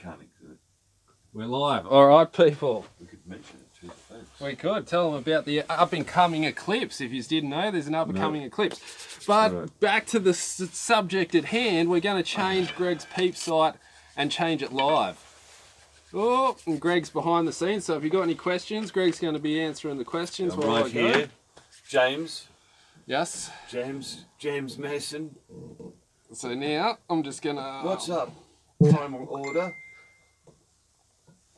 can't. We're live. All right, people. We could mention it to the folks. We could tell them about the up-and-coming eclipse. If you didn't know, there's an up-and-coming eclipse. But back to the subject at hand, we're going to change Greg's Peep site and change it live. Oh, and Greg's behind the scenes, so if you've got any questions, Greg's going to be answering the questions while right I go. here, James. Yes. James Mason. So now I'm just going to. What's up? Primal order.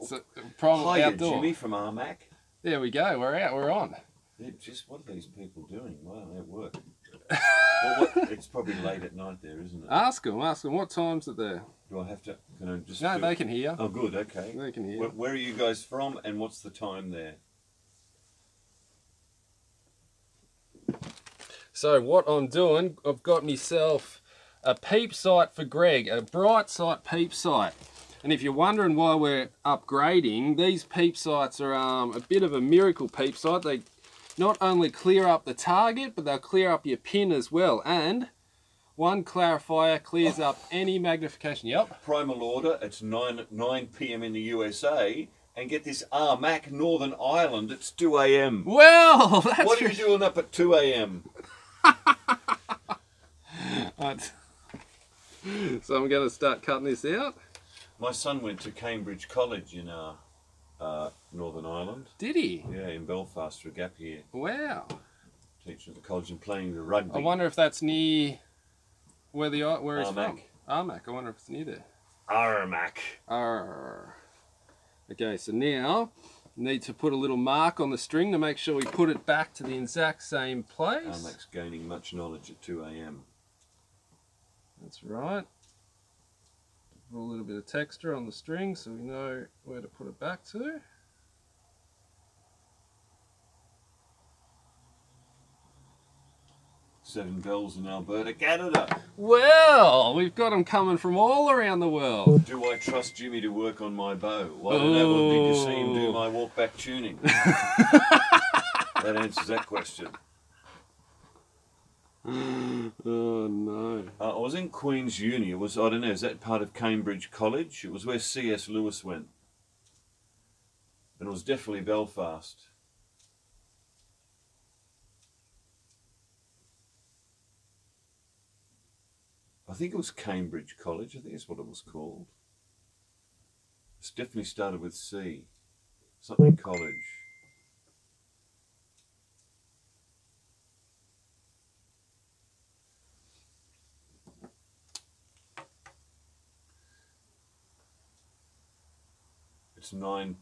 So, primal Hiya, outdoor. Jimmy from Armac. There we go. We're out. We're on. Just what are these people doing? Why don't they work? Well, it's probably late at night there, isn't it? Ask them. What time's it there? Do I have to? Can I just? No, they can hear. Oh, good. Okay. They can hear. Where are you guys from, and what's the time there? So what I'm doing, I've got myself a peep sight for Greg, a bright sight peep sight. And if you're wondering why we're upgrading, these peep sights are a bit of a miracle peep sight. They not only clear up the target, but they'll clear up your pin as well. And one clarifier clears up any magnification. Yep. Primal order, it's 9 p.m. in the USA. And get this, Armac, Northern Ireland, it's 2 a.m. Well, that's what are you doing up at 2 a.m.? So I'm going to start cutting this out. My son went to Cambridge College in Northern Ireland. Did he? Yeah, in Belfast for a gap year. Wow. Teaching at the college and playing the rugby. I wonder if that's near where he's Armac. from. Armac. I wonder if it's near there. Armac. Arr. Okay, so now need to put a little mark on the string to make sure we put it back to the exact same place. Armac's gaining much knowledge at 2 a.m. That's right. Put a little bit of texture on the string so we know where to put it back to. Seven bells in Alberta, Canada. Well, we've got them coming from all around the world. Do I trust Jimmy to work on my bow? Why don't I need to see him do my walk-back tuning? That answers that question. Oh no. I was in Queen's Uni. It was, I don't know, is that part of Cambridge College? It was where C.S. Lewis went. And it was definitely Belfast. I think it was Cambridge College. I think that's what it was called. It's definitely started with C. Something college.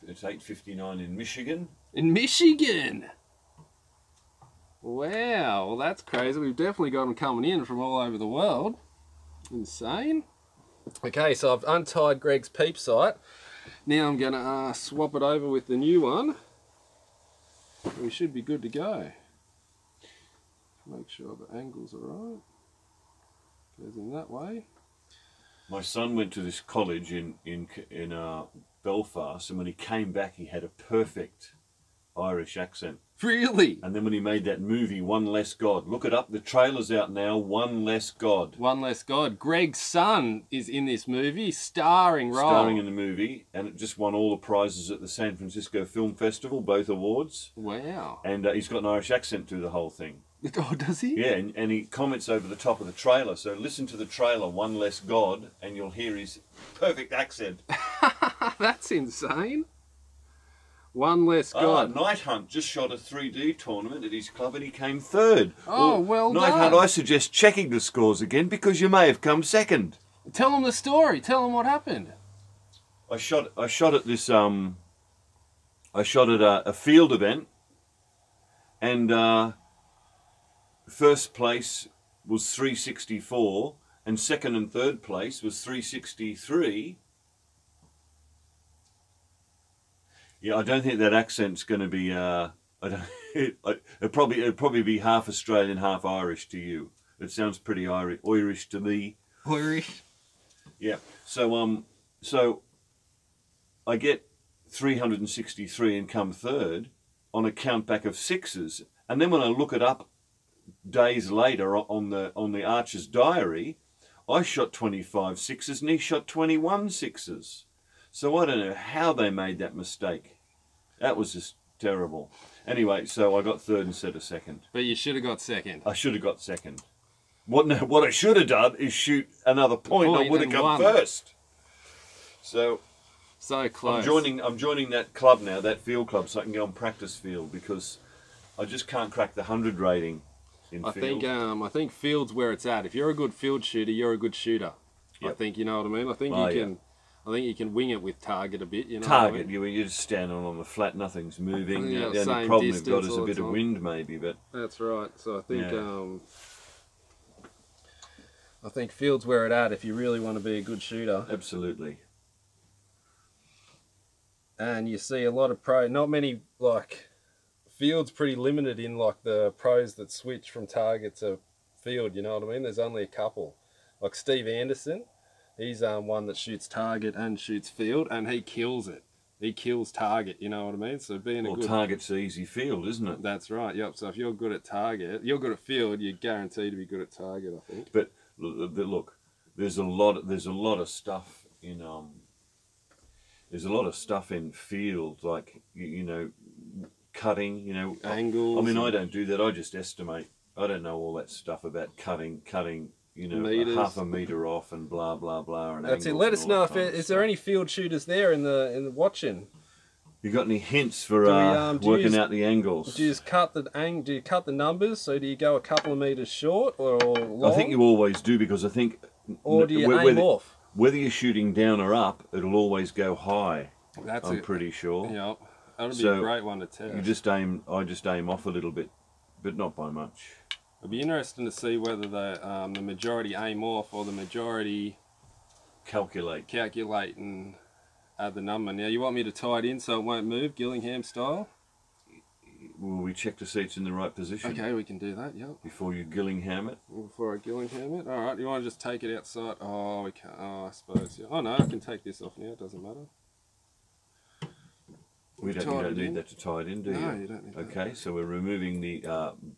It's 8:59 in Michigan. In Michigan? Wow, well that's crazy. We've definitely got them coming in from all over the world. Insane. Okay, so I've untied Greg's peep sight. Now I'm going to swap it over with the new one. We should be good to go. Make sure the angles are right. Goes in that way. My son went to this college in Belfast, and when he came back, he had a perfect Irish accent. Really? And then when he made that movie, One Less God, look it up. The trailer's out now. One Less God. One Less God. Greg's son is in this movie, starring role. Starring in the movie, and it just won all the prizes at the San Francisco Film Festival, both awards. Wow. And he's got an Irish accent through the whole thing. Oh, does he? Yeah, and he comments over the top of the trailer. So listen to the trailer, One Less God, and you'll hear his perfect accent. That's insane. One Less God. Night Hunt just shot a 3D tournament at his club and he came third. Oh, well Night done. Hunt, I suggest checking the scores again because you may have come second. Tell him the story. Tell him what happened. I shot at this I shot at a field event, and first place was 364 and second and third place was 363. Yeah, I don't think that accent's going to be. It'd probably be half Australian, half Irish to you. It sounds pretty Irish to me. Irish. Yeah. So I get 363 and come third on a count back of sixes, and then when I look it up days later on the Archer's diary, I shot 25 sixes and he shot 21 sixes. So I don't know how they made that mistake. That was just terrible. Anyway, so I got third instead of second. But you should have got second. I should have got second. What I should have done is shoot another point. I would have come first. So close. I'm joining that club now, that field club, so I can go on practice field, because I just can't crack the 100 rating in field. I think field's where it's at. If you're a good field shooter, you're a good shooter. Yep. I think, you know what I mean. I think you can wing it with target a bit. You know. Target, what I mean? you're just standing on the flat, nothing's moving. The only same problem we've got is a all bit the of time. wind, maybe. But that's right. So I think I think field's where it's at if you really want to be a good shooter. Absolutely. And you see a lot of not many, like, field's pretty limited in, like, the pros that switch from target to field, you know what I mean? There's only a couple. Like Steve Anderson, he's one that shoots target and shoots field, and he kills it. He kills target, you know what I mean? So being a good... target's easy, field, isn't it? That's right, yep. So if you're good at target, you're good at field, you're guaranteed to be good at target, I think. But look, there's a lot of stuff in there's a lot of stuff in field, like you know, cutting, you know, angles. I mean, I don't do that. I just estimate. I don't know all that stuff about cutting. You know, meters. Half a meter off and blah blah blah. And that's it. Let us know if is there any field shooters there in the watching. You got any hints for working out the angles? Do you just cut the Do you cut the numbers? So do you go a couple of meters short or long? I think you always do, because I think. Or do you aim off? Whether you're shooting down or up, it'll always go high. I'm pretty sure. Yeah, that'll be a great one to test. I just aim off a little bit, but not by much. It'll be interesting to see whether the majority aim off or the majority calculate and add the number. Now, you want me to tie it in so it won't move, Gillingham style? Will we check to see it's in the right position? Okay, we can do that, yep. Before you Gillingham it? Before I Gillingham it? Alright, you want to just take it outside? Oh, we can't. Oh, I suppose. Yeah. Oh, no, I can take this off now. It doesn't matter. You don't need that to tie it in, do you? No, you don't need that. Okay, so we're removing the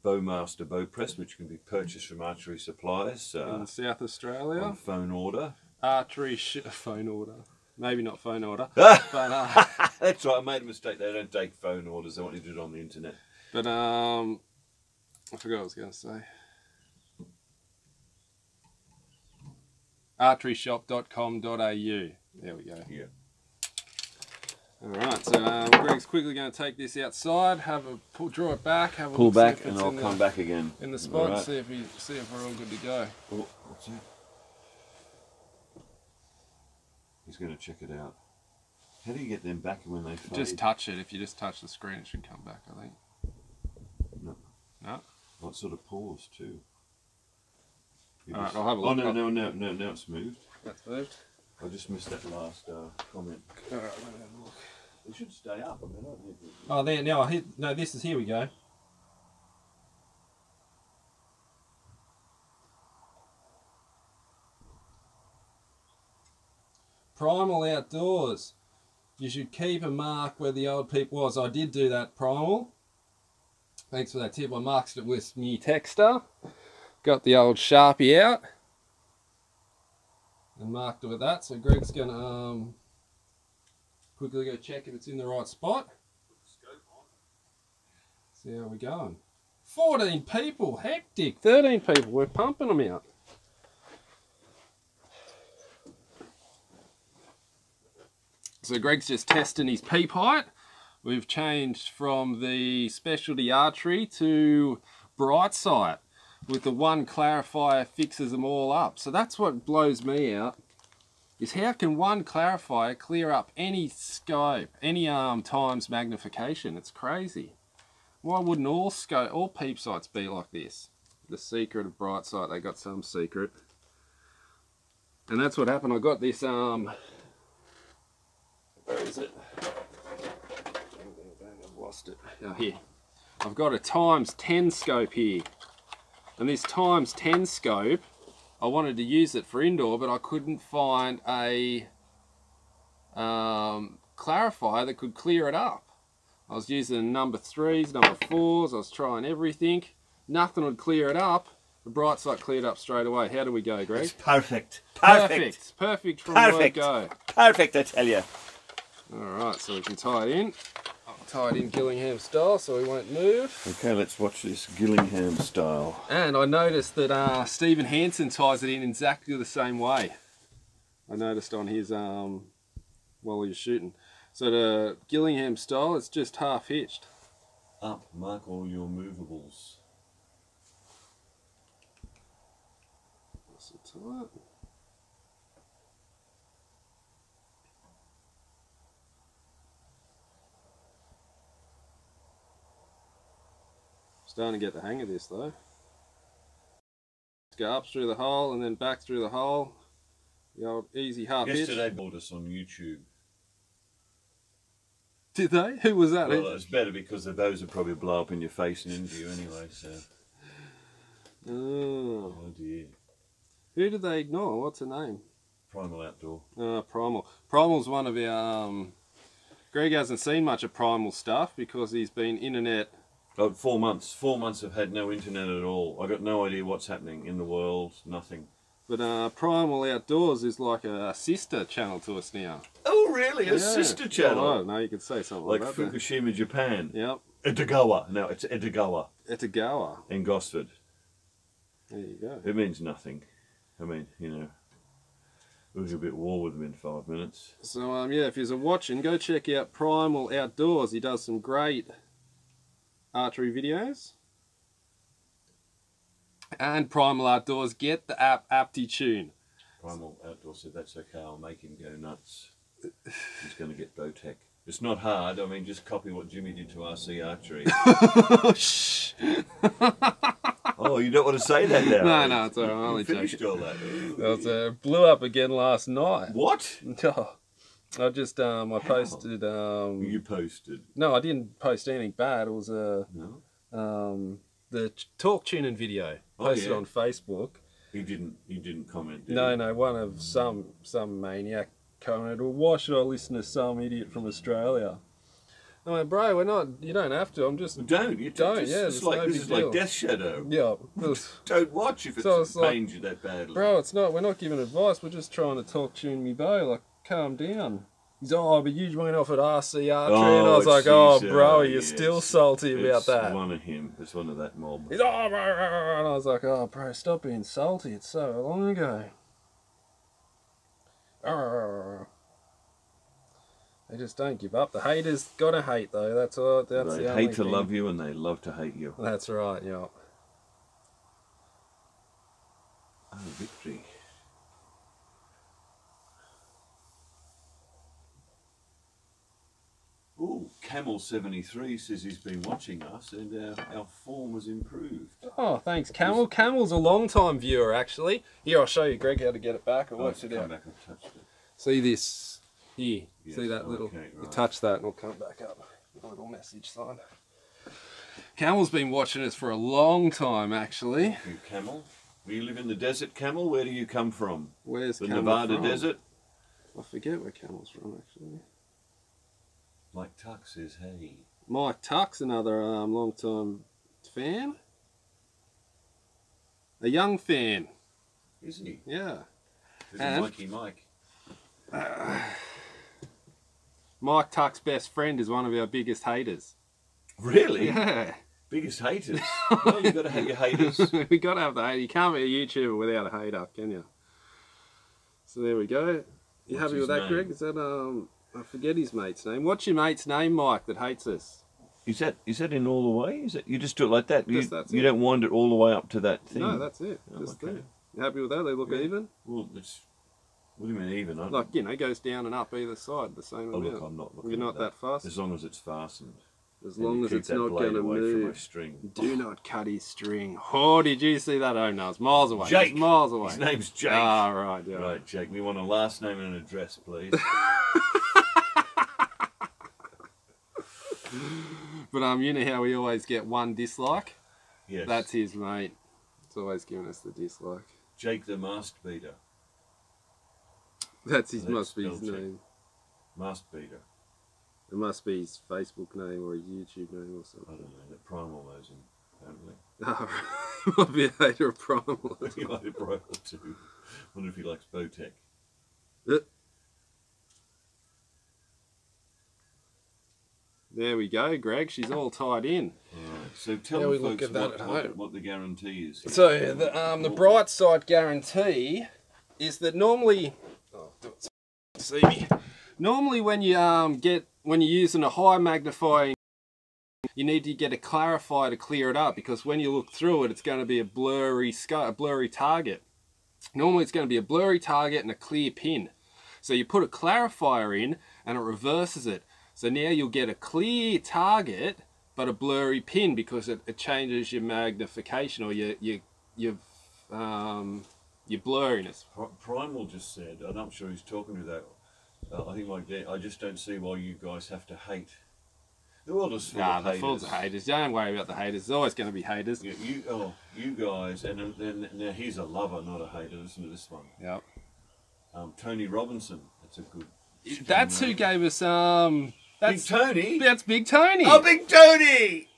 Bowmaster bow press, which can be purchased from archery suppliers. In South Australia. On phone order. Archery phone order. Maybe not phone order. But, that's right, I made a mistake. They don't take phone orders. They want you to do it on the internet. But I forgot what I was going to say. archeryshop.com.au. There we go. Yeah. Alright, so Greg's quickly going to take this outside, draw it back, have a pull look, back, and I'll come back again. In the spot, right. see if we're all good to go. Oh, what's that? He's going to check it out. How do you get them back when they fade? Just touch it. If you just touch the screen, it should come back, I think. No. No? Well, it sort of paused too. Alright, I'll have a look. Oh, no, now it's moved. That's moved. I just missed that last comment. Alright, let me have a look. It should stay up. I mean, oh, there, now I hit, no, this is, here we go. Primal outdoors. You should keep a mark where the old peep was. I did do that primal. Thanks for that tip. I marked it with my texter. Got the old Sharpie out. And marked it with that. So Greg's going to quickly go check if it's in the right spot. See how we're going. 14 people. Hectic. 13 people. We're pumping them out. So Greg's just testing his peep height. We've changed from the specialty archery to bright sight, with the one clarifier fixes them all up. So that's what blows me out, is how can one clarifier clear up any scope, any times magnification? It's crazy. Why wouldn't all peep sights be like this? The secret of bright sight, they got some secret. And that's what happened. I got this where is it? I've lost it. Oh, here. I've got a times 10 scope here. And this times 10 scope, I wanted to use it for indoor, but I couldn't find a clarifier that could clear it up. I was using number 3s, number 4s, I was trying everything. Nothing would clear it up. The bright side cleared up straight away. How do we go, Greg? It's perfect. Perfect. Perfect from Perfect. word go. Perfect, I tell you. Alright, so we can tie it in. I'll tie it in Gillingham style so we won't move. Okay, let's watch this Gillingham style. And I noticed that Stephen Hansen ties it in exactly the same way. I noticed on his, while he was shooting. So the Gillingham style, it's just half hitched. Up, mark all your movables. Nice and tight. Starting to get the hang of this though. Go up through the hole and then back through the hole. The old easy half hitch. Yesterday bought us on YouTube. Did they? Who was that? Well, it's better because those would probably blow up in your face and into you anyway, so. Oh. Oh dear. Who did they ignore? What's her name? Primal Outdoor. Primal. Primal's one of our... Greg hasn't seen much of Primal stuff because he's been internet... Oh, 4 months. 4 months I've had no internet at all. I got no idea what's happening in the world, nothing. But Primal Outdoors is like a sister channel to us now. Oh really? A sister channel? Oh, no, you could say something like that. Fukushima, Japan. Yep. Edogawa. No, it's Edogawa. Etagawa. In Gosford. There you go. It means nothing. I mean, you know, we'll get a bit war with them in 5 minutes. So, yeah, if you're watching, go check out Primal Outdoors. He does some great archery videos. And Primal Outdoors, get the app Aptitude. Primal Outdoor said that's okay, I'll make him go nuts. He's going to get Bowtech. It's not hard, I mean, just copy what Jimmy did to RC Archery. Shh. Oh, you don't want to say that now? No, it's all right. I'm only finished joking. all that. It blew up again last night. What? Oh, I just, I posted... You posted? No, I didn't post anything bad. It was No? the talk tuning video posted on Facebook. He didn't comment, did No, he? no, one of some maniac commented, well, why should I listen to some idiot from Australia? I went, bro, we're not, you don't have to, I'm just... Well, don't, you don't, just, yeah, it's like, no this big is deal. like Death Shadow. Yeah. Don't watch if So it it's like, pains you that badly. bro, it's not, we're not giving advice, we're just trying to talk tune me bow, like, calm down. He's, oh, but you went off at RC Archery, and I was like, oh, bro, you're still salty about that. It's one of him, it's one of that mob. He's, oh, bro, and I was like, oh, bro, stop being salty, it's so long ago. They just don't give up. The haters gotta hate though. That's all. That's They the only hate to thing. love you and they love to hate you. That's right. Yeah. Oh, victory! Ooh, Camel73 says he's been watching us and our form has improved. Oh, thanks, Camel. Camel's a long-time viewer actually. Here, I'll show you, Greg, how to get it back. Or watch it out. Back and touch it. See this. Here. Yes, See that little. okay, right. You touch that and it'll come back up. A little message sign. Camel's been watching us for a long time actually. Thank you, Camel. Do you live in the desert, Camel? Where do you come from? Where's the Camel Nevada from? desert? I forget where Camel's from actually. Mike Tuck says, hey. Mike Tuck's another long-time fan. A young fan. Is he? Yeah. Is And- Mikey Mike? Mike Tuck's best friend is one of our biggest haters. Really? Yeah. Biggest haters? Well, you've got to have your haters. We got to have the hater. You can't be a YouTuber without a hater, can you? So there we go. You What's happy with his that, name? Greg? Is that I forget his mate's name. What's your mate's name, Mike, that hates us? Is that in all the way? Is it? You just do it like that? Just that's You it. don't wind it all the way up to that thing? No, that's it. Oh, Just okay. there. You happy with that? They look Yeah. even? Well, it's... What do you mean even? Like, you know, goes down and up either side, the same Oh, amount. look, I'm not looking You're not at that fast? As long as it's fastened. As And long you as keep it's that not blade going to away from my move. string. Do not cut his string. Oh, did you see that? Oh, no, it's miles away. Jake! It's miles away. His name's Jake. Ah, right, yeah. Right, Jake. We want a last name and an address, please. But you know how we always get one dislike? Yes. That's his mate. It's always giving us the dislike. Jake the Mast Beater. That's his, Let's must be his spell check. name. Mast Beater. It must be his Facebook name or his YouTube name or I something. don't know. That Primal knows him, apparently. Oh, Might be a hater of primal. He might have primal too. Wonder if he likes Bowtech. There we go, Greg. She's all tied in. Alright, so tell the folks what the guarantee is. So the bright side guarantee is that normally, see me. Normally when you're using a high magnifying, you need to get a clarifier to clear it up, because when you look through it, it's going to be a blurry target. Normally it's going to be a blurry target and a clear pin. So you put a clarifier in and it reverses it. So now you'll get a clear target but a blurry pin, because it changes your magnification or your blurriness. Primal just said, and I'm sure he's talking to that. I think like that. I just don't see why you guys have to hate. The world is full of haters. The world's haters. Don't worry about the haters. There's always going to be haters. Yeah, you guys, and then now he's a lover, not a hater. Listen to this one. Yep. Tony Robinson. That's a good. That's who gave us Big Tony. That's Big Tony. Oh, Big Tony!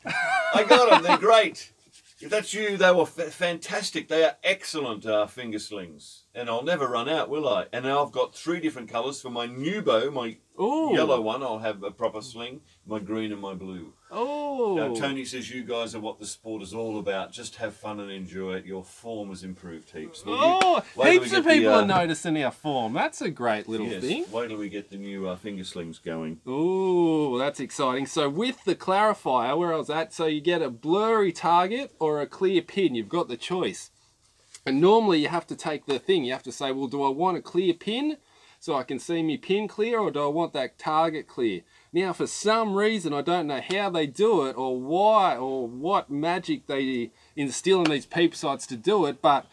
I got them. They're great. If that's you, they were fantastic. They are excellent finger slings, and I'll never run out, will I? And now I've got 3 different colours for my new bow. My yellow one, I'll have a proper sling. My green and my blue. Oh. Now, Tony says you guys are what the sport is all about. Just have fun and enjoy it. Your form has improved heaps. Heaps of people are noticing our form. That's a great little thing. Wait till we get the new finger slings going. Oh, that's exciting. So with the clarifier, where I was at, so you get a blurry target or a clear pin. You've got the choice. And normally you have to take the thing. You have to say, well, do I want a clear pin so I can see me pin clear, or do I want that target clear? Now, for some reason, I don't know how they do it or why or what magic they instill in these peep sights to do it, but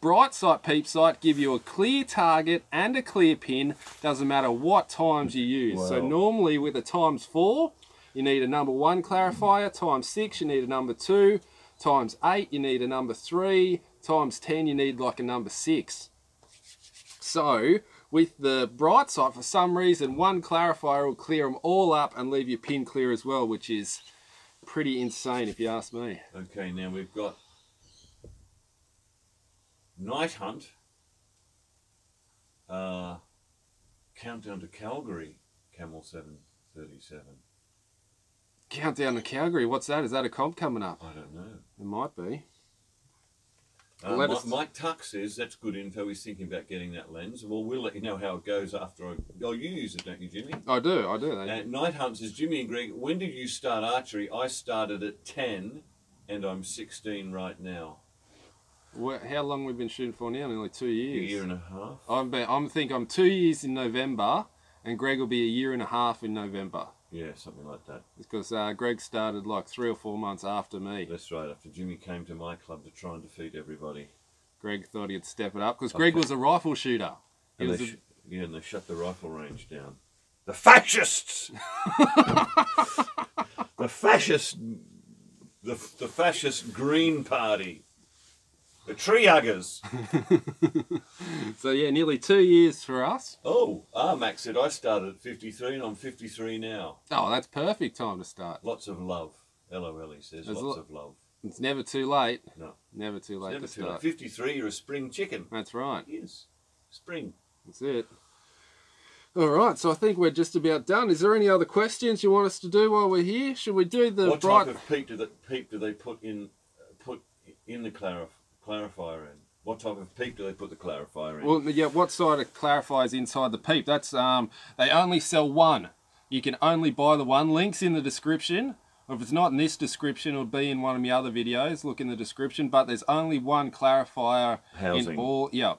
bright sight peep sight give you a clear target and a clear pin. Doesn't matter what times you use. Wow. So normally with a ×4, you need a #1 clarifier. ×6, you need a #2. ×8, you need a #3. ×10, you need like a #6. So with the bright sight, for some reason, one clarifier will clear them all up and leave your pin clear as well, which is pretty insane if you ask me. Okay, now we've got Night Hunt, Countdown to Calgary, Camel 737. Countdown to Calgary, what's that? Is that a comp coming up? I don't know. It might be. Mike Tuck says that's good info. He's thinking about getting that lens. Well, we'll let you know how it goes after you use it, don't you, Jimmy? I do. Night Hunt says, Jimmy and Greg, when did you start archery? I started at 10 and I'm 16 right now. How long we've been shooting for now? Nearly 2 years. A year and a half. I'm 2 years in November, and Greg will be a year and a half in November. Yeah, something like that. Because Greg started like 3 or 4 months after me. That's right, after Jimmy came to my club to try and defeat everybody. Greg thought he'd step it up, because Greg was a rifle shooter. And they shut the rifle range down. The fascists! the fascist Green Party. The tree huggers. So yeah, nearly 2 years for us. Oh, Max said I started at 53 and I'm 53 now. Oh, that's perfect time to start. Lots of love. LOL, he says. Lots of love. It's never too late. No. Never too late to start. 53, you're a spring chicken. That's right. Yes. Spring. That's it. All right, so I think we're just about done. Is there any other questions you want us to do while we're here? Should we do the type of peep do they put in the clarifier in? What type of peep do they put the clarifier in? Well, yeah, what side of clarifier is inside the peep? That's they only sell one. You can only buy the one. Link's in the description. If it's not in this description, it'll be in one of my other videos. Look in the description. But there's only one clarifier housing. In all. Yeah,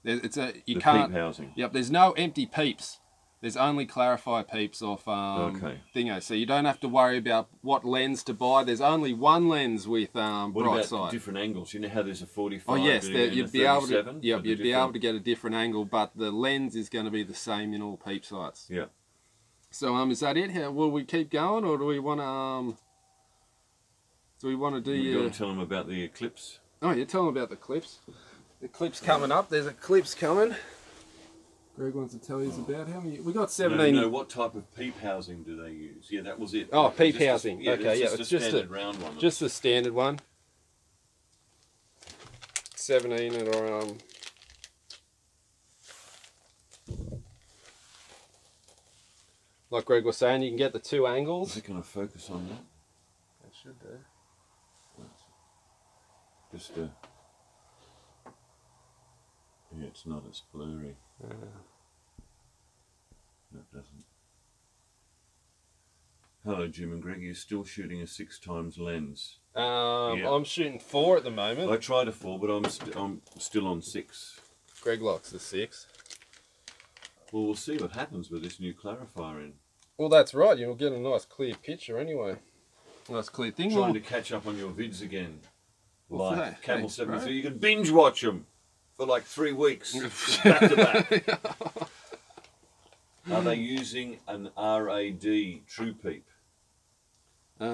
You can't. Peep housing. Yep. There's no empty peeps. There's only clarifier peeps off thingo. So you don't have to worry about what lens to buy. There's only one lens with bright sight. Different angles? You know how there's a 45. Oh yes, you'd be able to. Yeah, you'd be able to get a different angle, but the lens is going to be the same in all peep sights. Yeah. So is that it? Will we keep going, or do we want to? Do we want to do? You got to tell them about the eclipse. Oh yeah, tell them about the clips. The clip's coming up. There's a clip's coming. Greg wants to tell you about how many. We got 17. No, what type of peep housing do they use? Yeah, that was it. Oh, peep housing. Okay, yeah, it's just a standard round one. Just the standard one. 17 or like Greg was saying, you can get the two angles. Is it going to focus on that? It should do. Just yeah, it's not as blurry. No, it doesn't. Hello, Jim and Greg. You're still shooting a 6x lens. Yeah. I'm shooting 4 at the moment. I tried a 4, but I'm still on 6. Greg likes the 6. Well, we'll see what happens with this new clarifier in. Well, that's right. You'll get a nice clear picture anyway. Nice clear thing. Trying to catch up on your vids again. What's Like that? Camel Thanks, 73. bro. You can binge watch them for like 3 weeks, back to back. Are they using an RAD True Peep? I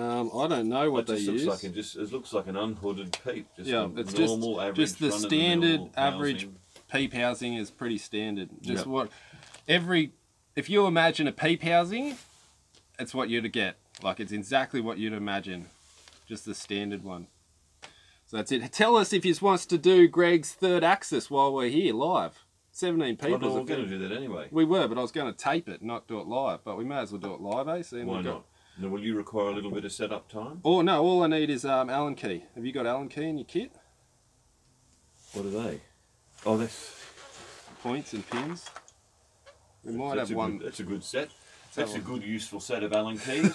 don't know what they use. It looks like an unhooded Peep. Just yeah, it's normal, average. Just the standard average Peep housing is pretty standard. Just what if you imagine a Peep housing, it's what you'd get. Like it's exactly what you'd imagine. Just the standard one. So that's it. Tell us if you want us to do Greg's third axis while we're here live. 17 people. Oh, no, we're going to do that anyway. We were, but I was going to tape it, not do it live. But we may as well do it live, eh? So why not? Now, will you require a little bit of setup time? Oh no, all I need is Allen key. Have you got Allen key in your kit? What are they? Oh, that's points and pins. We might have one. That's a good set. That's a good, useful set of Allen keys.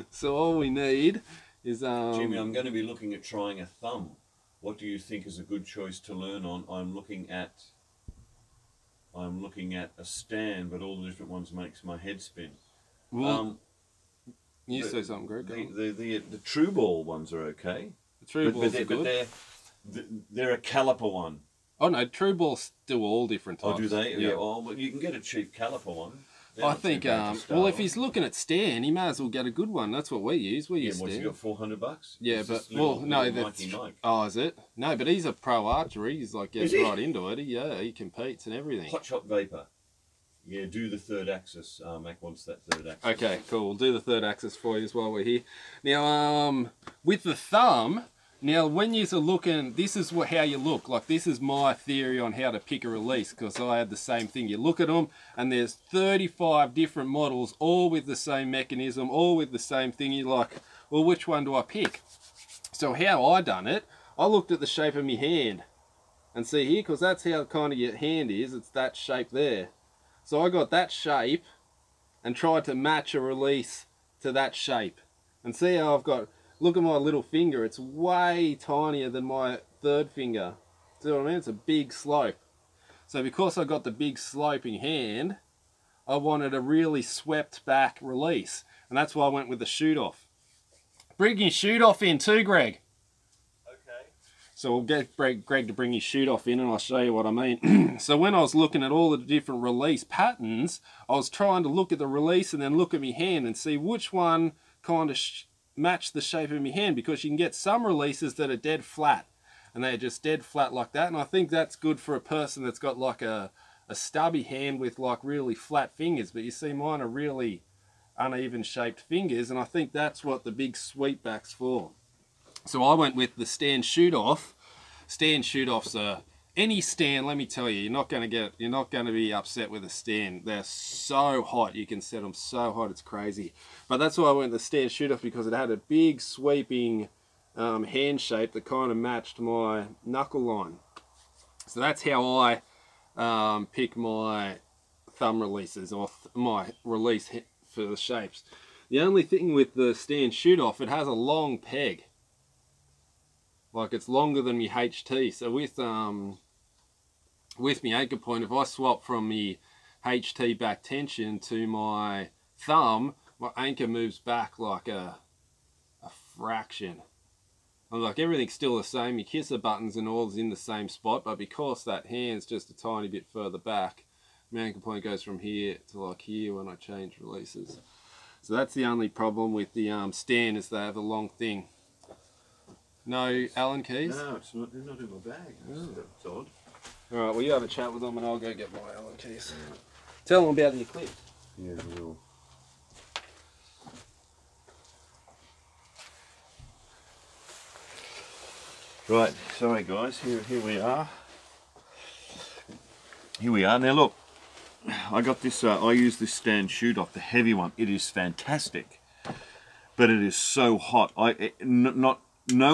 So all we need is Jimmy, I'm going to be looking at trying a thumb. What do you think is a good choice to learn on? I'm looking at a stand, but all the different ones makes my head spin. Well, you say something, Greg. The true ball ones are okay. The true balls are good. But they're a caliper one. Oh no, true balls do all different types. Oh, do they? Yeah. Oh, but you can get a cheap caliper one. I think, well, if he's looking at stand, he may as well get a good one. That's what we use. We use stand. You got $400? Yeah, but, no, that's... Oh, is it? No, but he's a pro archer. He's like, gets right into it. He competes and everything. Hot shot vapor. Yeah, do the third axis. Mac wants that third axis. Okay, cool. We'll do the third axis for you while we're here. Now, with the thumb... Now, when you're looking, this is how you look. Like, this is my theory on how to pick a release, because I had the same thing. You look at them, and there's 35 different models, all with the same mechanism, all with the same thing. You're like, well, which one do I pick? So how I done it, I looked at the shape of my hand. And see here, because that's how kind of your hand is, it's that shape there. So I got that shape, and tried to match a release to that shape. And see how I've got... Look at my little finger, it's way tinier than my third finger. See what I mean? It's a big slope. So because I got the big sloping hand, I wanted a really swept back release. And that's why I went with the shoot off. Bring your shoot off in too, Greg. Okay. So we'll get Greg to bring his shoot off in and I'll show you what I mean. So when I was looking at all the different release patterns, I was trying to look at the release and then look at my hand and see which one kind of match the shape of my hand, because you can get some releases that are dead flat and they're just dead flat like that, and I think that's good for a person that's got like a stubby hand with like really flat fingers. But you see mine are really uneven shaped fingers, and I think that's what the big sweep back's for. So I went with the stand shoot off. Stand shoot offs are any stand, let me tell you, you're not going to be upset with a stand. They're so hot, you can set them so hot, it's crazy. But that's why I went with the stand shoot off, because it had a big sweeping hand shape that kind of matched my knuckle line. So that's how I pick my thumb releases, or my release for the shapes. The only thing with the stand shoot off, it has a long peg. Like, it's longer than my HT. So with my anchor point, if I swap from my HT back tension to my thumb, my anchor moves back like a fraction. And like, everything's still the same, your kisser buttons and all is in the same spot, but because that hand's just a tiny bit further back, my anchor point goes from here to like here when I change releases. So that's the only problem with the stand, is they have a long thing. No Allen keys? No, it's not in my bag. That's odd. Alright, well, you have a chat with them and I'll go get my Allen keys. Tell them about the eclipse. Yeah, I will. Right, sorry guys, here we are. Here we are. Now look, I got this, I use this stand shoot off, the heavy one. It is fantastic, but it is so hot. No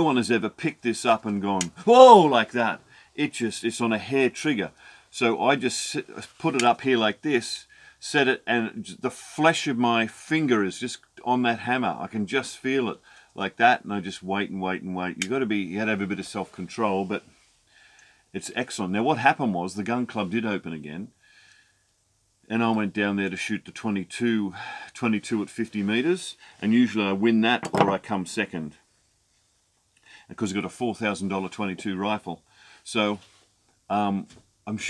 one has ever picked this up and gone, whoa, like that. It's on a hair trigger. So I just put it up here like this, set it, and the flesh of my finger is just on that hammer. I can just feel it like that, and I just wait and wait and wait. You had to have a bit of self-control, but it's excellent. Now what happened was the gun club did open again, and I went down there to shoot the 22 at 50 meters, and usually I win that or I come second, because I've got a $4,000 22 rifle. So I've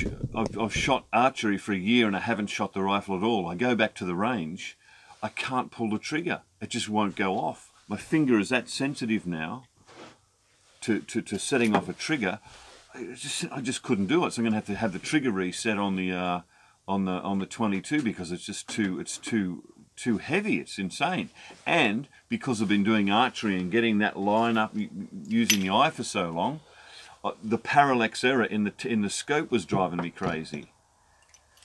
shot archery for a year and I haven't shot the rifle at all. I go back to the range, I can't pull the trigger. It just won't go off. My finger is that sensitive now to setting off a trigger. I just couldn't do it. So I'm going to have the trigger reset on the 22 because it's just too heavy. It's insane. And because I've been doing archery and getting that line up using the eye for so long, the parallax error in the scope was driving me crazy.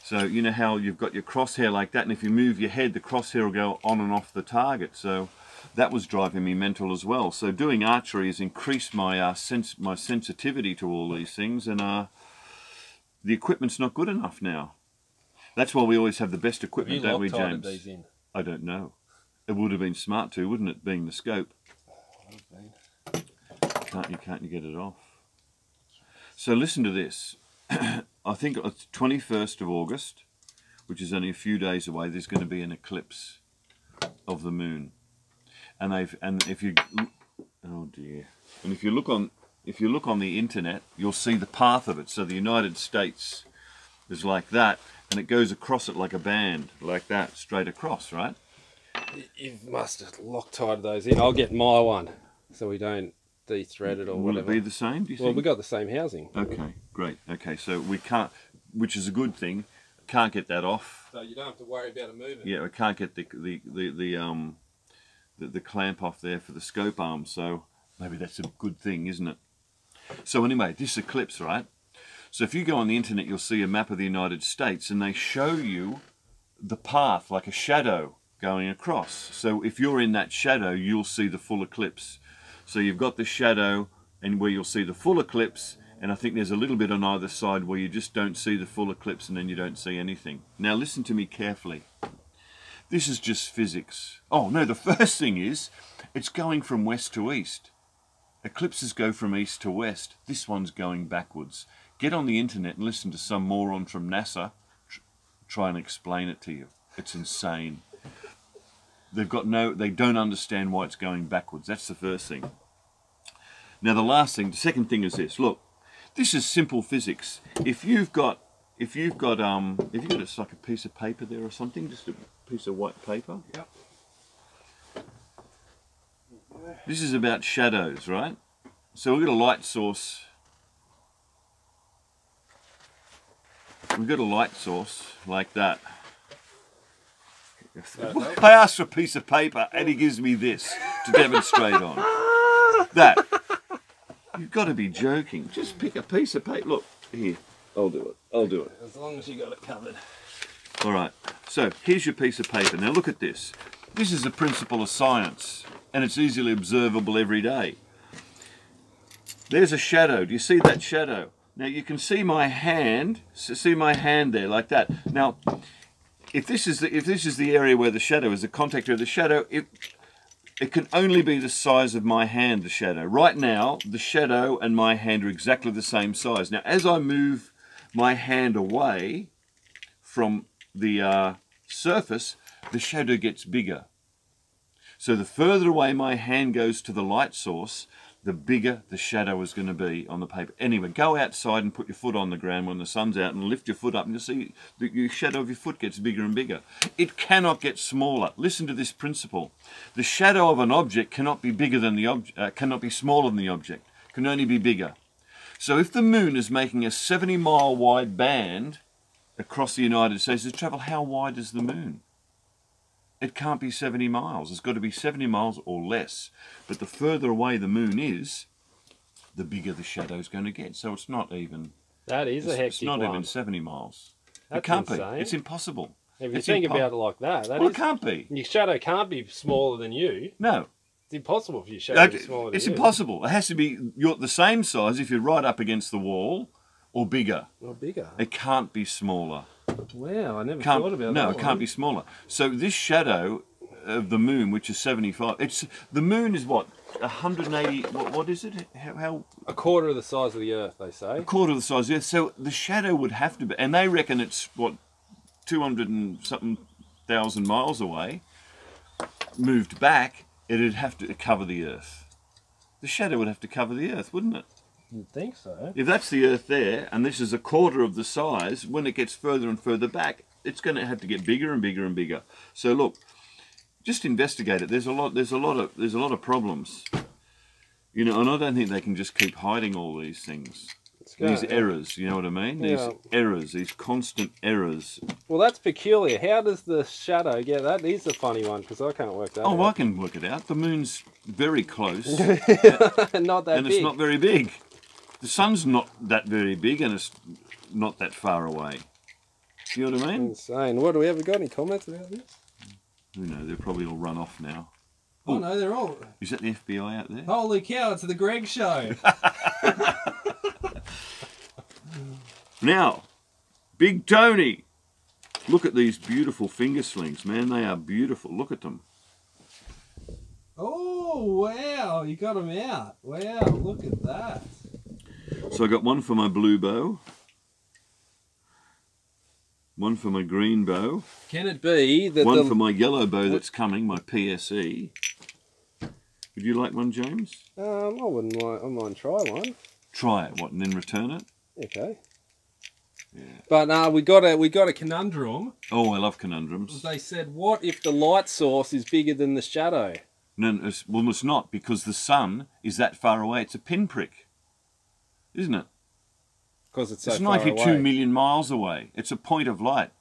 So you know how you've got your crosshair like that, and if you move your head, the crosshair will go on and off the target. So that was driving me mental as well. So doing archery has increased my sensitivity to all these things, and the equipment's not good enough now. That's why we always have the best equipment, don't we, James? These in? I don't know. It would have been smart to, wouldn't it, being the scope? Can't you get it off? So listen to this. I think it's 21st of August, which is only a few days away. There's going to be an eclipse of the moon, and if you, oh dear, and if you look on the internet, you'll see the path of it. So the United States is like that, and it goes across it like a band, like that, straight across, right? You must have Loctite those in. I'll get my one, so we don't de-thread it or whatever. Will it be the same, do you think? Well, we got the same housing. Okay, great. Okay, so we can't, which is a good thing, can't get that off. So you don't have to worry about it moving. Yeah, we can't get the clamp off there for the scope arm, so maybe that's a good thing, isn't it? So anyway, this eclipse, right? So if you go on the internet, you'll see a map of the United States, and they show you the path, like a shadow going across. So if you're in that shadow, you'll see the full eclipse. So you've got the shadow and where you'll see the full eclipse, and I think there's a little bit on either side where you just don't see the full eclipse and then you don't see anything. Now listen to me carefully. This is just physics. Oh no, the first thing is, it's going from west to east. Eclipses go from east to west. This one's going backwards. Get on the internet and listen to some moron from NASA try and explain it to you. It's insane. They don't understand why it's going backwards. That's the first thing. Now the second thing is this. Look, this is simple physics. If you've got it's like a piece of paper there or something, just a piece of white paper. Yep. This is about shadows, right? So we've got a light source. We've got a light source like that. I asked for a piece of paper and he gives me this to demonstrate on. That. You've got to be joking. Just pick a piece of paper. Look, here. I'll do it. I'll do it. As long as you got it covered. All right. So here's your piece of paper. Now look at this. This is the principle of science, and it's easily observable every day. There's a shadow. Do you see that shadow? Now you can see my hand. See my hand there, like that. Now, if this is the area where the shadow is, the contact area of the shadow, it can only be the size of my hand, the shadow. Right now, the shadow and my hand are exactly the same size. Now, as I move my hand away from the surface, the shadow gets bigger. So the further away my hand goes to the light source, the bigger the shadow is going to be on the paper. Anyway, go outside and put your foot on the ground when the sun's out and lift your foot up and you'll see the shadow of your foot gets bigger and bigger. It cannot get smaller. Listen to this principle. The shadow of an object cannot be bigger than the object, cannot be smaller than the object, can only be bigger. So if the moon is making a 70-mile wide band across the United States, to travel, how wide is the moon? It can't be 70 miles. It's got to be 70 miles or less. But the further away the moon is, the bigger the shadow's going to get. So it's not even... That is a hectic It's not one. even 70 miles. That's it can't insane. be. It's impossible. If you think about it like that, it can't be. Your shadow can't be smaller than you. No. It's impossible for your shadow to be smaller than you. It's impossible. It has to be the same size if you're right up against the wall, or bigger. Or bigger. It can't be smaller. Wow, I never thought about that. No, it can't be smaller. So this shadow of the moon, which is 75, the moon is what? 180, what is it? How? A quarter of the size of the Earth, they say. A quarter of the size of the Earth. So the shadow would have to be, and they reckon it's, what, 200 and something thousand miles away, moved back, it'd have to cover the Earth. The shadow would have to cover the Earth, wouldn't it? You'd think so. If that's the Earth there, and this is a quarter of the size, when it gets further and further back, it's going to have to get bigger and bigger and bigger. So look, just investigate it. There's a lot of problems, you know, and I don't think they can just keep hiding all these things. These errors, you know what I mean? Yeah. These errors, these constant errors. Well, that's peculiar. How does the shadow get that? Is a funny one because I can't work that out. Oh, I can work it out. The moon's very close. Not that and big. It's not very big. The sun's not that very big and it's not that far away. You know what I mean? Insane. What, do we ever got any comments about this? Who knows? They're probably all run off now. Oh, no, they're all... Is that the FBI out there? Holy cow, it's the Greg Show. Now, Big Tony, look at these beautiful finger slings, man. They are beautiful. Look at them. Oh, wow. You got them out. Wow, look at that. So I got one for my blue bow, one for my green bow. Can it be that one for my yellow bow that's coming, my PSE. Would you like one, James? I wouldn't mind. I might try one. Try it, what, and then return it? Okay. Yeah. But we got a conundrum. Oh, I love conundrums. They said, what if the light source is bigger than the shadow? No, well, it's not, because the sun is that far away. It's a pinprick, isn't it? Because it's so it's far 92 away. million miles away. It's a point of light.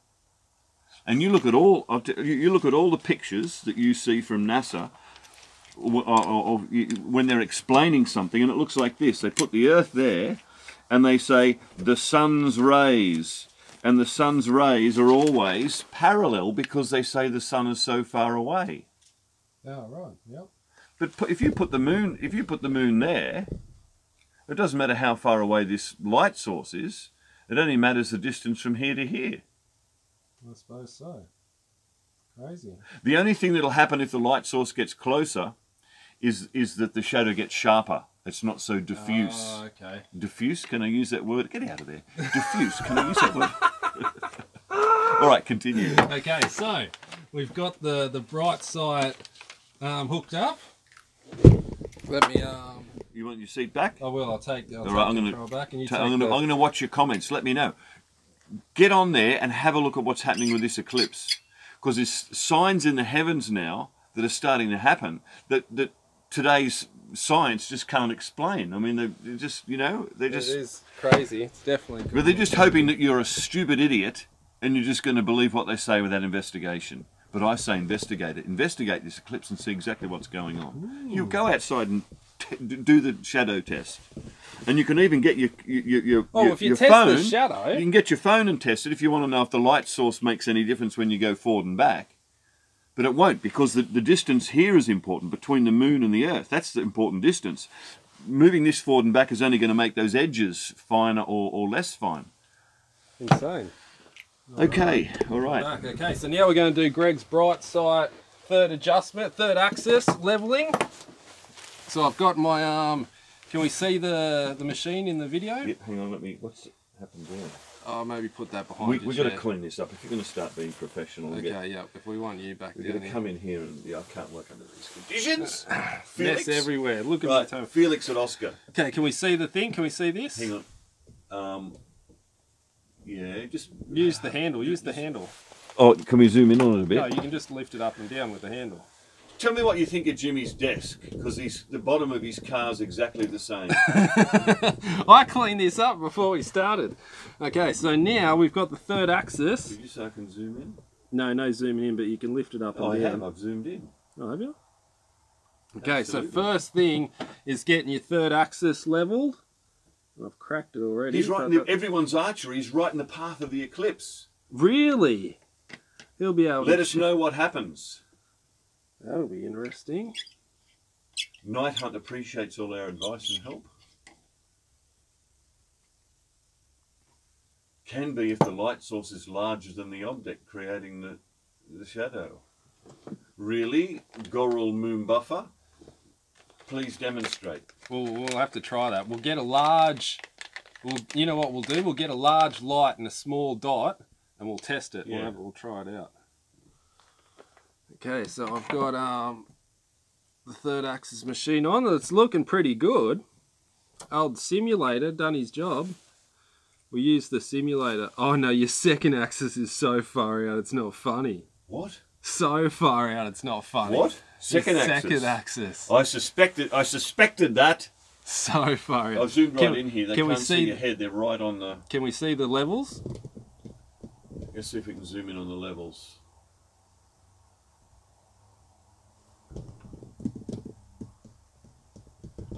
And you look at all the pictures that you see from NASA when they're explaining something, and it looks like this. They put the Earth there, and they say the sun's rays, and the sun's rays are always parallel because they say the sun is so far away. Oh, right. Yep. But if you put the moon there, it doesn't matter how far away this light source is. It only matters the distance from here to here. I suppose so. Crazy. The only thing that'll happen if the light source gets closer is that the shadow gets sharper. It's not so diffuse. Oh, okay. Diffuse? Can I use that word? Get out of there. Diffuse. Can I use that word? All right, continue. Okay, so we've got the bright side hooked up. Let me. You want your seat back? I will. I'll take All right, I'm control back, and you take I'm going to watch your comments. Let me know. Get on there and have a look at what's happening with this eclipse, because there's signs in the heavens now that are starting to happen that today's science just can't explain. I mean, they're just, you know, they're just... It is crazy. It's definitely good. But they're just hoping that you're a stupid idiot and you're just going to believe what they say without investigation. But I say investigate it. Investigate this eclipse and see exactly what's going on. Ooh. You go outside and do the shadow test. And you can even get your if you test phone. The shadow... You can get your phone and test it if you want to know if the light source makes any difference when you go forward and back. But it won't, because the distance here is important between the moon and the Earth. That's the important distance. Moving this forward and back is only going to make those edges finer or less fine. Insane. Okay, all right. Okay, so now we're going to do Greg's bright side third adjustment, third axis leveling. So I've got my can we see the machine in the video? Yep, hang on, what's happened there? Oh, maybe put that behind We've got to clean this up. If you're going to start being professional. Okay, yeah, if we want you back we're down going to come in here and, I can't work under these conditions. Mess everywhere. Look at right, my toe. Felix and Oscar. Okay, can we see the thing? Can we see this? Hang on. Yeah, just... Use the handle, use the handle. Oh, can we zoom in on it a bit? No, you can just lift it up and down with the handle. Tell me what you think of Jimmy's desk, because the bottom of his car is exactly the same. I cleaned this up before we started. Okay, so now we've got the third axis. Did you say I can zoom in? No zooming in, but you can lift it up and down. I've zoomed in. Oh, have you? Okay, Absolutely. so first thing is getting your third axis leveled. I've cracked it already. He's right in everyone's archery is right in the path of the eclipse. Really? He'll be able Let to... us know what happens. That'll be interesting. Night Hunt appreciates all our advice and help. Can be if the light source is larger than the object, creating the shadow. Really? Goral Moon Buffer? Please demonstrate. We'll have to try that. We'll get a large... you know what we'll do? We'll get a large light and a small dot, and we'll test it. Yeah. We'll try it out. Okay, so I've got the third axis machine on. It's looking pretty good. Old simulator done his job. We use the simulator. Oh no, your second axis is so far out, it's not funny. What? So far out, it's not funny. What? Second axis? Second axis. I suspected that. So far out. I've zoomed right in here. They can we can't see your head. They're right on the... Can we see the levels? Let's see if we can zoom in on the levels.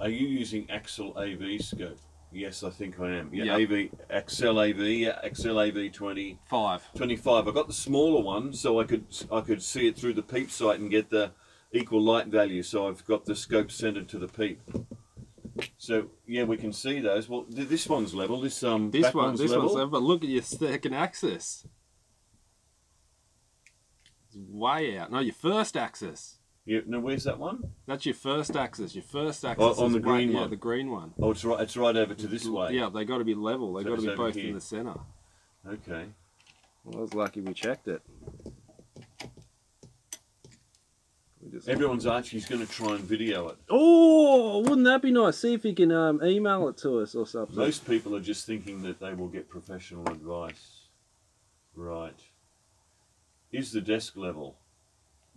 Are you using Axel AV scope? Yes, I think I am. Yeah, yep. Axel AV 25. I got the smaller one so I could see it through the Peep sight and get the equal light value. So I've got the scope centered to the Peep. So yeah, we can see those. Well, this one's level. This one's level. But look at your second axis. It's way out. No, your first axis. Yeah, no, where's that one? That's your first axis. Your first axis on is the green one. Yeah, the green one. Oh, it's right. It's right over to this way. Yeah, they got to be level. They So got to be it's over both here. in the center. Okay. Well, I was lucky we checked it. Everyone's actually going to try and video it. Oh, wouldn't that be nice? See if you can email it to us or something. Most people are just thinking that they will get professional advice. Right. Is the desk level?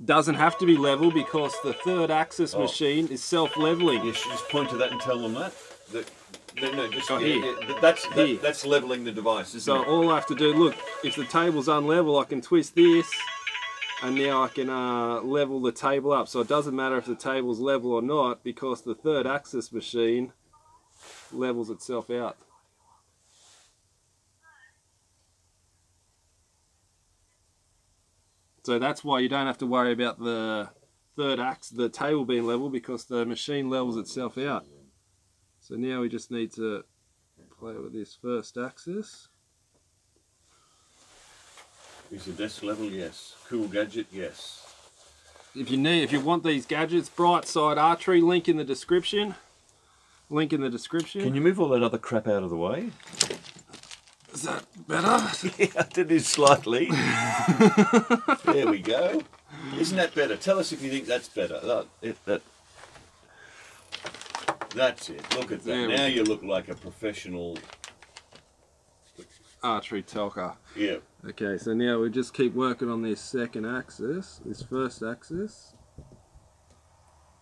Doesn't have to be level because the third axis machine is self-leveling. Yes, just point to that and tell them that. No, just here. That's leveling the device, isn't So it? all I have to do, look, if the table's unlevel, I can twist this, and now I can level the table up. So it doesn't matter if the table's level or not, because the third axis machine levels itself out. So that's why you don't have to worry about the the table being level, because the machine levels itself out. So now we just need to play with this first axis. Is the desk level? Yes. Cool gadget? Yes. If you want these gadgets, Bright Side Archery, link in the description. Link in the description. Can you move all that other crap out of the way? Is that better? Yeah, it is slightly. There we go. Isn't that better? Tell us if you think that's better. That's it. Look at that. There Now you look like a professional archery talker. Yeah. Okay, so now we just keep working on this second axis, this first axis.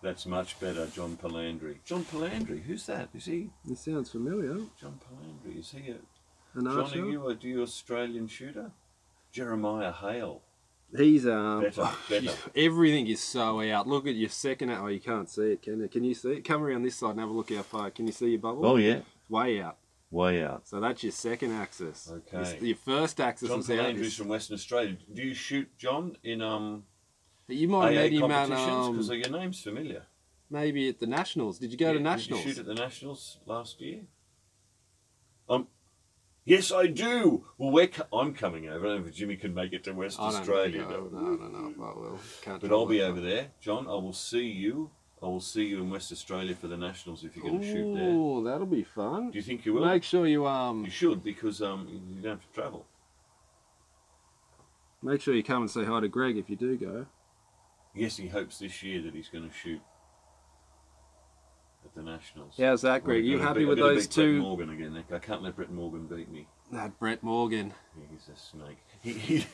That's much better, John Palandri. John Palandri, who's that? Is he? This sounds familiar. John Palandri, is he a... An John, archer? are you Australian shooter? Jeremiah Hale. He's Better. everything is so out. Look at your second. Oh, you can't see it, can you? Can you see it? Come around this side and have a look how far. Can you see your bubble? Oh yeah. Way out. Way out. So that's your second axis. Okay. Your first axis John is out. Palandri's from Western Australia. Do you shoot, John, in You might AA have met him competitions? Because at your name's familiar. maybe at the Nationals. Did you go to Nationals? Did you shoot at the Nationals last year? Yes, I do. Well, I'm coming over. I don't know if Jimmy can make it to West Australia. No. Well, can't. But I'll be over there, John. I will see you. I will see you in West Australia for the Nationals if you're going to shoot there. Oh, that'll be fun. Do you think you will? Make sure you You should, because you don't have to travel. Make sure you come and say hi to Greg if you do go. Yes, he hopes this year that he's going to shoot at the Nationals. How's that, Greg? You happy with those beat two? Brett Morgan again. I can't let Brett Morgan beat me. That Brett Morgan. He's a snake. He's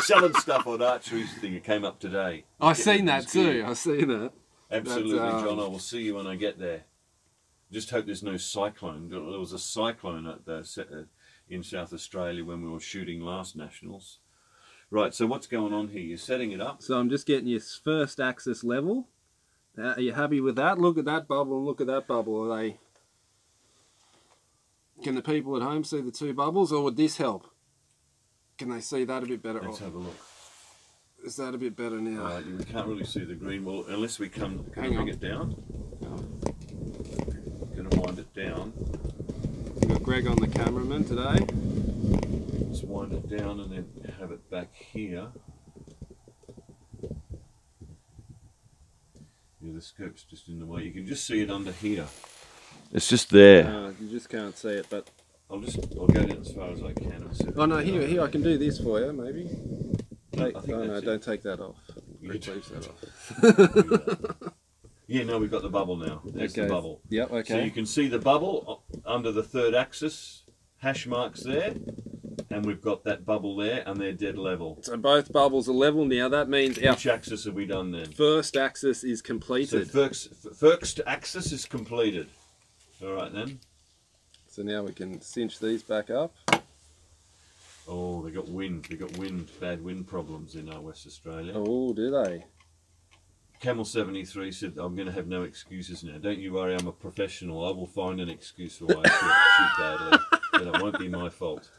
selling stuff on archery thing. It came up today. I've seen that too. I've seen that. Absolutely, John. I will see you when I get there. Just hope there's no cyclone. There was a cyclone in South Australia when we were shooting last Nationals. Right, so what's going on here? You're setting it up. So I'm just getting your first axis level. Are you happy with that? Look at that bubble and look at that bubble. Are they? Can the people at home see the two bubbles, or would this help? Can they see that a bit better? Let's have a look. Is that a bit better now? We can't really see the green. Well, unless we come, bring it down. Going to wind it down. We've got Greg on the cameraman today. Let's wind it down and then have it back here. Yeah, the scope's just in the way. You can just see it under here. It's just there. You just can't see it, but I'll go down as far as I can. Oh no, here I can do this for you, maybe. No, don't take that off. You leave that off. Yeah, no, we've got the bubble now. There's the bubble. Yep, okay. So you can see the bubble under the third axis, hash marks there, and we've got that bubble there, and they're dead level. So both bubbles are level now. That means which axis have we done then? First axis is completed. So first axis is completed. All right then. So now we can cinch these back up. Oh, they got wind. They got bad wind problems in West Australia. Oh, do they? Camel 73 said, I'm going to have no excuses now. Don't you worry, I'm a professional. I will find an excuse for why I shoot badly. But it won't be my fault.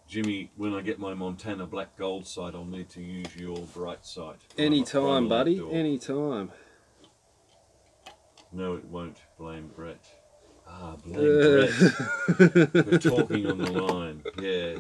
Jimmy, when I get my Montana black gold sight, I'll need to use your bright sight. Anytime, buddy. Anytime. No, it won't. Blame Brett. Blame Brett. We're talking on the line. Yeah.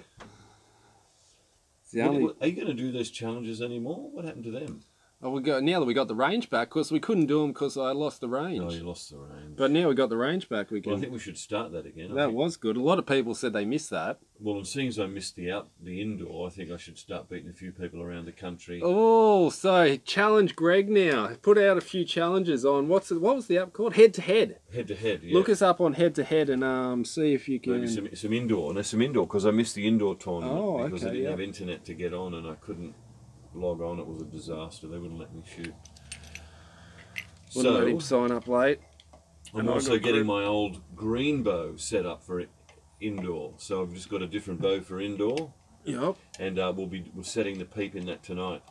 Are you going to do those challenges anymore? What happened to them? Oh, now that we got the range back, because we couldn't do them because I lost the range. Oh, you lost the range. But now we got the range back. Well, I think we should start that again. That was good. A lot of people said they missed that. Well, and seeing as I missed the indoor, I think I should start beating a few people around the country. Oh, so challenge Greg now. Put out a few challenges on what was the app called? Head to head. Head to head. Yeah. Look us up on head to head and see if you can. Maybe some indoor. There's some indoor because I missed the indoor tournament because I didn't have internet internet to get on and I couldn't log on. It was a disaster. They wouldn't let me shoot. Wouldn't let him sign up late. I'm also getting my old green bow set up for indoor. So I've just got a different bow for indoor. Yep. And we're setting the Peep in that tonight.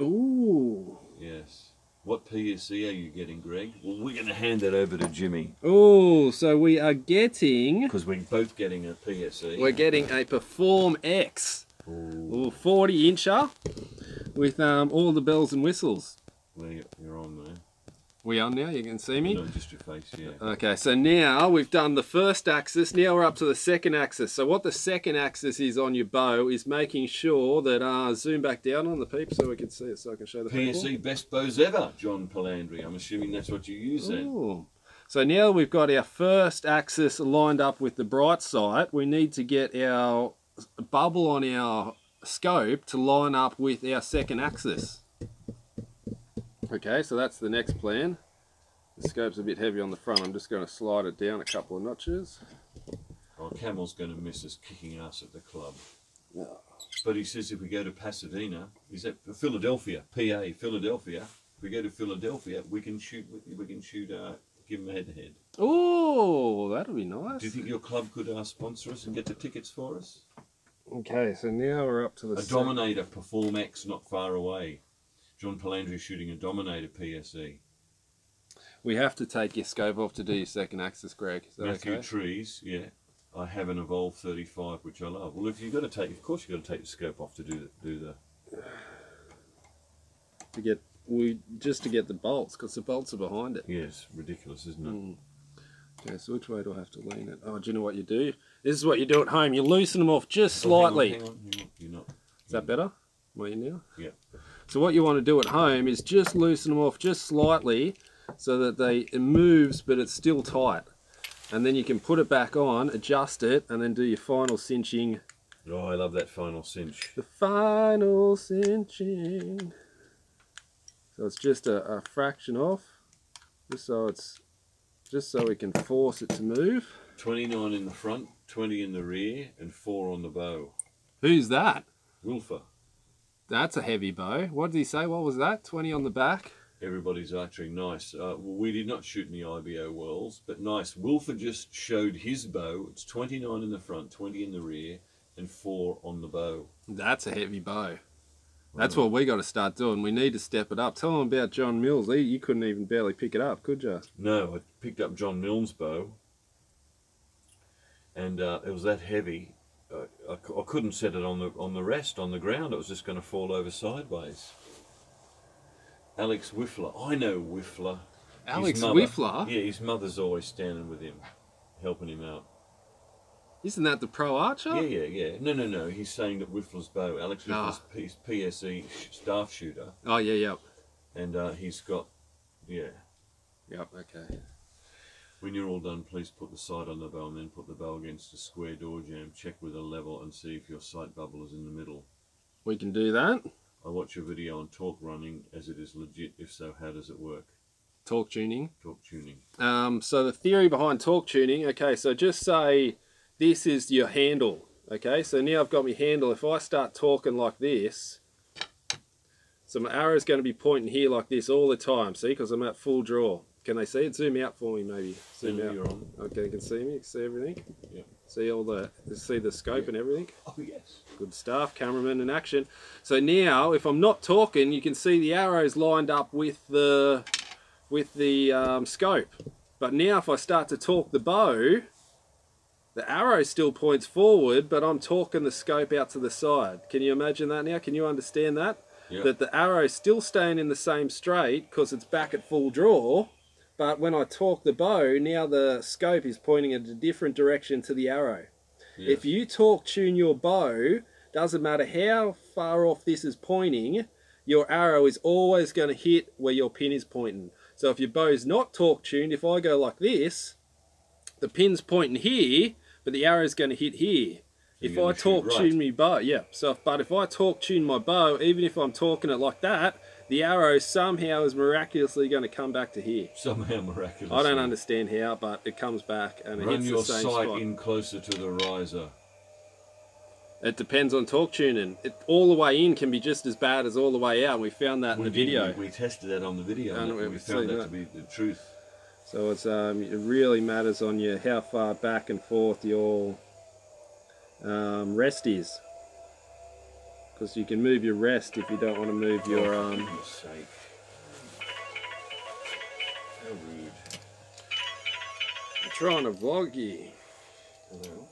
Ooh. Yes. What PSC are you getting, Greg? Well, we're going to hand that over to Jimmy. Oh, so we are getting... Because we're both getting a PSC. We're getting a Perform X. Ooh. 40-incher with all the bells and whistles. Well, you're on there. We on now? You can see me? No, just your face, yeah. Okay, so now we've done the first axis. Now we're up to the second axis. So what the second axis is on your bow is making sure that... zoom back down on the Peep so we can see it, so I can show the people. PSC best bows ever, John Palandri. I'm assuming that's what you use then. Ooh. So now we've got our first axis lined up with the bright sight. We need to get our bubble on our scope to line up with our second axis. Okay, so that's the next plan. The scope's a bit heavy on the front. I'm just going to slide it down a couple of notches. Oh, Camel's going to miss us kicking us at the club. Yeah. But he says if we go to Pasadena, he's at Philadelphia, PA, Philadelphia. If we go to Philadelphia, we can shoot, give him a head-to-head. Oh, that'll be nice. Do you think your club could sponsor us and get the tickets for us? Okay, so now we're up to the... A Dominator Perform X not far away. John Palandri shooting a Dominator PSE. We have to take your scope off to do your second axis, Greg. Is that Mathews okay? trees, yeah. I have an Evolve 35, which I love. Well, if you've got to take, of course, you've got to take the scope off to do the. Just to get the bolts, because the bolts are behind it. Yes, ridiculous, isn't it? Okay, so which way do I have to lean it? Oh, do you know what you do? This is what you do at home. You loosen them off just slightly. Hang on. You're not. Is that better? Are you now? Yeah. So what you want to do at home is just loosen them off just slightly so that it moves but it's still tight. And then you can put it back on, adjust it, and then do your final cinching. Oh, I love that final cinch. The final cinching. So it's just a fraction off, just so we can force it to move. 29 in the front, 20 in the rear, and 4 on the bow. Who's that? Wilfer. That's a heavy bow. What did he say? What was that? 20 on the back? Everybody's archery, nice. We did not shoot any IBO Worlds, but nice. Wilford just showed his bow. It's 29 in the front, 20 in the rear, and 4 on the bow. That's a heavy bow. That's what we got to start doing. We need to step it up. Tell them about John Mills. You couldn't even barely pick it up, could you? No, I picked up John Mills' bow, and it was that heavy. I couldn't set it on the rest, on the ground. It was just going to fall over sideways. Alex Whiffler. I know Whiffler. Alex Whiffler? Yeah, his mother's always standing with him, helping him out. Isn't that the pro archer? Yeah. No. He's saying that Whiffler's bow. Alex Whiffler's PSE staff shooter. Oh, yeah. And he's got, yeah. Yep, okay. When you're all done, please put the sight on the bow and then put the bow against a square door jamb. Check with a level and see if your sight bubble is in the middle. We can do that. I watch your video on torque running as it is legit. If so, how does it work? Torque tuning. Torque tuning. So the theory behind torque tuning, okay, so just say this is your handle, okay? So now I've got my handle. If I start talking like this, so my arrow's going to be pointing here like this all the time, see, because I'm at full draw. Can they see it? Zoom out for me, maybe. Zoom out. You're on. Okay, you can see me. You can see everything. Yeah. See the scope and everything. Oh yes. Good stuff. Cameraman in action. So now, if I'm not talking, you can see the arrows lined up with the scope. But now, if I start to talk the bow, the arrow still points forward, but I'm talking the scope out to the side. Can you imagine that now? Can you understand that? Yep. That the arrow's still staying in the same straight because it's back at full draw. But when I torque the bow, now the scope is pointing in a different direction to the arrow. Yes. If you torque tune your bow, doesn't matter how far off this is pointing, your arrow is always going to hit where your pin is pointing. So if your bow's not torque tuned, if I go like this, the pin's pointing here, but the arrow's going to hit here. So if I torque tune my bow, but if I torque tune my bow, even if I'm torquing it like that, the arrow somehow is miraculously going to come back to here. Somehow miraculously. I don't understand how, but it comes back and it hits the same spot. Run your sight in closer to the riser. It depends on torque tuning. All the way in can be just as bad as all the way out. We found that in the video. We tested that on the video and we found that to be the truth. So it's it really matters on you how far back and forth your rest is. Because you can move your rest if you don't want to move your For goodness sake. How rude. I'm trying to vlog you. Hello.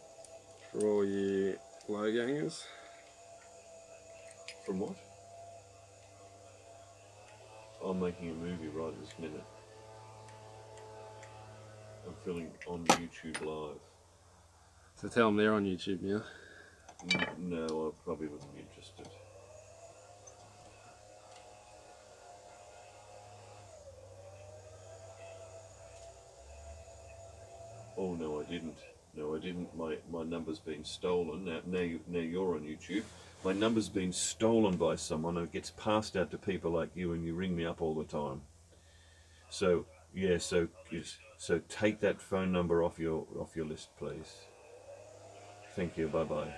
For all you low gangers. From what? I'm making a movie right this minute. I'm filming on YouTube Live. So tell them they're on YouTube now. No, I probably wouldn't be interested. Oh no, I didn't. No, I didn't. My number's been stolen. Now you're on YouTube. My number's been stolen by someone who gets passed out to people like you, and you ring me up all the time. So yeah, so take that phone number off your list, please. Thank you. Bye bye.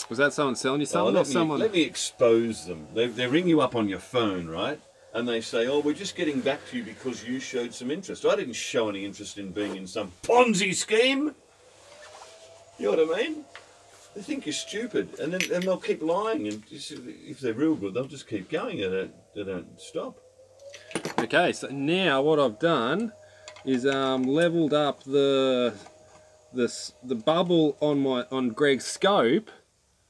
Was that someone selling you something? Let me expose them. They ring you up on your phone, right? And they say, oh, we're just getting back to you because you showed some interest. I didn't show any interest in being in some Ponzi scheme. You know what I mean? They think you're stupid. And then they'll keep lying. And if they're real good, they'll just keep going. They don't stop. Okay, so now what I've done is leveled up the bubble on Greg's scope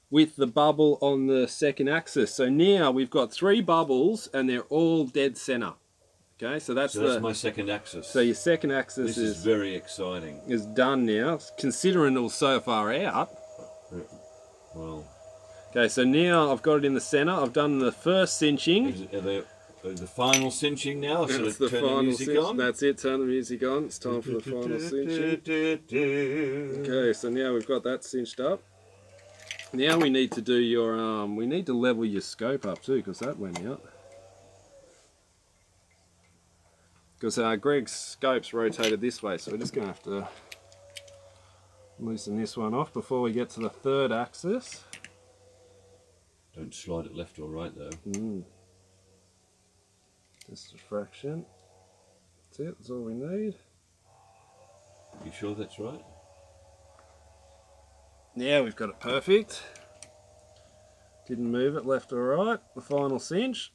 with the bubble on the second axis. So now we've got 3 bubbles and they're all dead center. Okay, so that's my second axis. So your second axis is very exciting. Is done now, considering it was so far out. Well. Okay, so now I've got it in the center. I've done the first cinching. The final cinching now, so that's the turn final the music on. That's it, turn the music on. It's time for the final cinching. Okay, so now we've got that cinched up. Now we need to do your, we need to level your scope up too, because that went out. Because Greg's scope's rotated this way, so we're just going to have to loosen this one off before we get to the third axis. Don't slide it left or right though. Just a fraction. That's it, that's all we need. You sure that's right? Now we've got it perfect. Didn't move it left or right. The final cinch.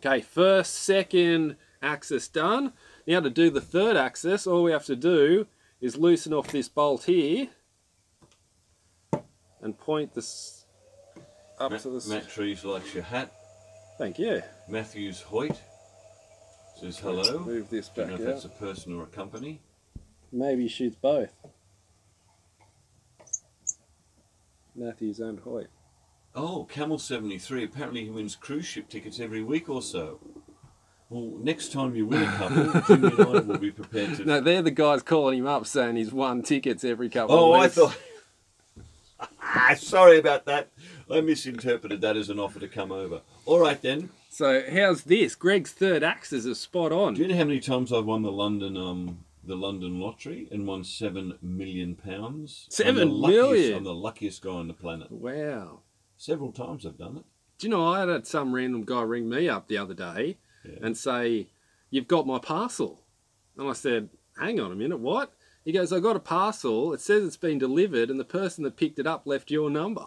Okay, first, second axis done. Now to do the third axis, all we have to do is loosen off this bolt here and point this up to this. Matt Trees likes your hat. Thank you. Mathews Hyot says hello. Move this Don't back know if out. that's a person or a company. Maybe he shoots both. Mathews and Hyot. Oh, Camel 73. Apparently he wins cruise ship tickets every week or so. Well, next time you win a couple, Jimi and I will be prepared to... No, they're the guys calling him up saying he's won tickets every couple Oh, of I weeks. thought... Sorry about that. I misinterpreted that as an offer to come over. All right, then. So, how's this? Greg's third axis is spot on. Do you know how many times I've won the London lottery and won £7 million? 7 million? I'm the luckiest guy on the planet. Wow. Several times I've done it. Do you know, I had some random guy ring me up the other day and say, "You've got my parcel." And I said, "Hang on a minute, what?" He goes, "I got a parcel, it says it's been delivered, and the person that picked it up left your number."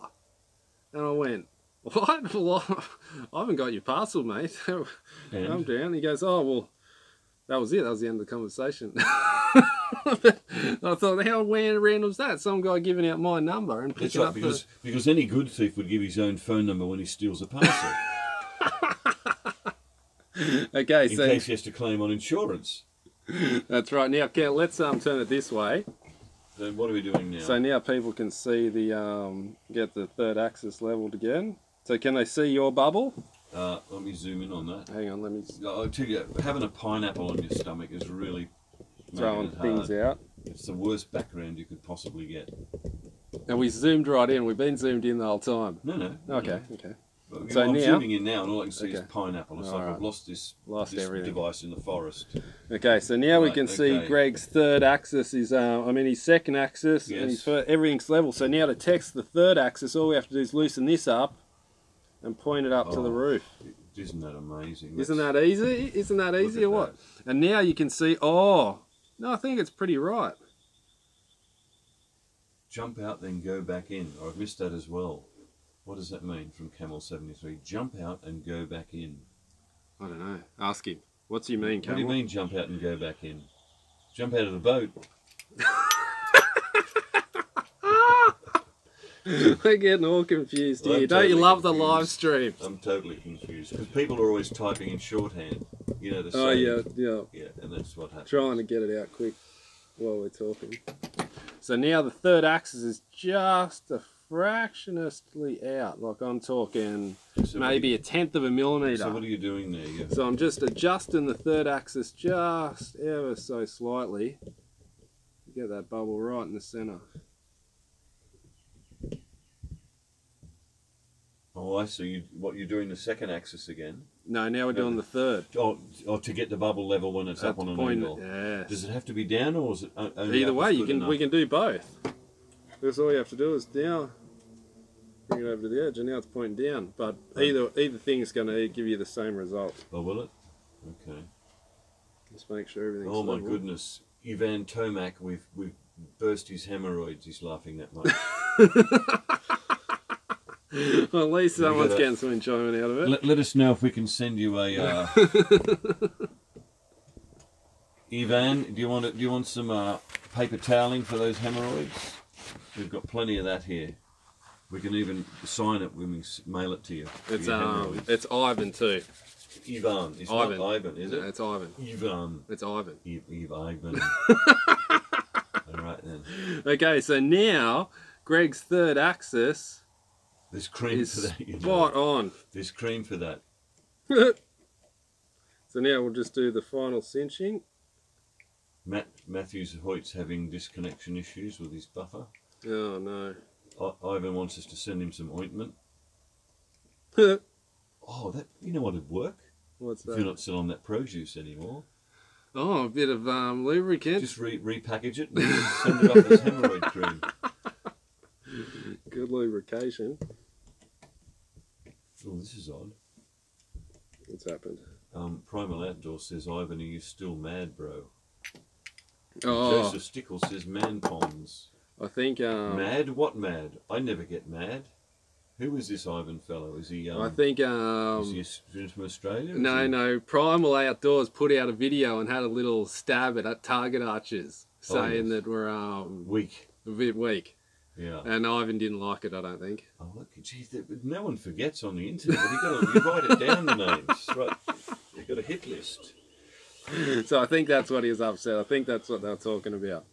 And I went, "What? Well, I haven't got your parcel, mate." I'm down. He goes, "Oh, well, that was it. That was the end of the conversation." I thought, how random was that? Some guy giving out my number and picking up because any good thief would give his own phone number when he steals a parcel. Okay, in case he has to claim on insurance. That's right. Now, let's turn it this way. Then what are we doing now? So now people can see the get the third axis leveled again. So can they see your bubble? Let me zoom in on that. Hang on, let me... I'll tell you, having a pineapple on your stomach is really throwing things out. It's the worst background you could possibly get. And we zoomed right in. We've been zoomed in the whole time. No. Okay, okay. But, So I'm now... zooming in now and all I can see is Okay. pineapple. It's like I've lost this everything. device in the forest. Okay, so now we can see Greg's third axis is, his second axis, and his everything's level. So now to text the third axis, all we have to do is loosen this up and point it up to the roof. Isn't that amazing? Isn't that easy? Isn't that easy or what? And now you can see, no, I think it's pretty right. Jump out, then go back in. Oh, I've missed that as well. What does that mean from Camel 73? Jump out and go back in. I don't know. Ask him. What's he mean, Camel? What do you mean jump out and go back in? Jump out of the boat. We're getting all confused here. Don't totally you love confused. the live streams? I'm totally confused because people are always typing in shorthand. You know the saying. Oh, yeah. Yeah, and that's what happens. Trying to get it out quick while we're talking. So now the third axis is just a fractionally out. Like I'm talking maybe a 1/10 of a millimetre. So what are you doing there? So I'm just adjusting the third axis just ever so slightly to get that bubble right in the centre. Oh, I see. What you're doing the second axis again? No, now we're doing the third. Oh, to get the bubble level when it's up on an angle. Yes. Does it have to be down or is it only Either up way, is good enough? we can do both. Because all you have to do is now bring it over to the edge, and now it's pointing down. But either thing is going to give you the same result. Oh, will it? Okay. Just make sure everything's Oh my level. goodness, Ivan Tomac, we've burst his hemorrhoids. He's laughing that much. Well, at least someone's getting some enjoyment out of it. Let us know if we can send you a. Ivan, do you want some paper toweling for those hemorrhoids? We've got plenty of that here. We can even sign it when we mail it to you. It's Ivan too. Ivan. It's Ivan. not Ivan, is it? No, it's Ivan. Ivan. It's Ivan. Ivan. All right then. Okay, so now Greg's third axis There's cream is for that. You know. spot on. There's cream for that. So now we'll just do the final cinching. Mathews Hyot's having disconnection issues with his buffer. Oh no. Ivan wants us to send him some ointment. Oh, that you know what would work? What's If that? you're not selling that produce anymore, Oh, a bit of lubricant. just repackage it and send it off as hemorrhoid cream. Good lubrication. Oh, this is odd. What's happened? Primal Outdoor says, Ivan, are you still mad, bro? Oh. Joseph Stickle says, man ponds. I think... mad? What mad? I never get mad. Who is this Ivan fellow? Is he... I think... is he from Australia? No. Primal Outdoors put out a video and had a little stab at target archers, saying that we're... weak. A bit weak. Yeah. And Ivan didn't like it, I don't think. Oh, look, geez, no one forgets on the internet. You write it down, the names. Right. You've got a hit list. So I think that's what he was upset. I think that's what they're talking about.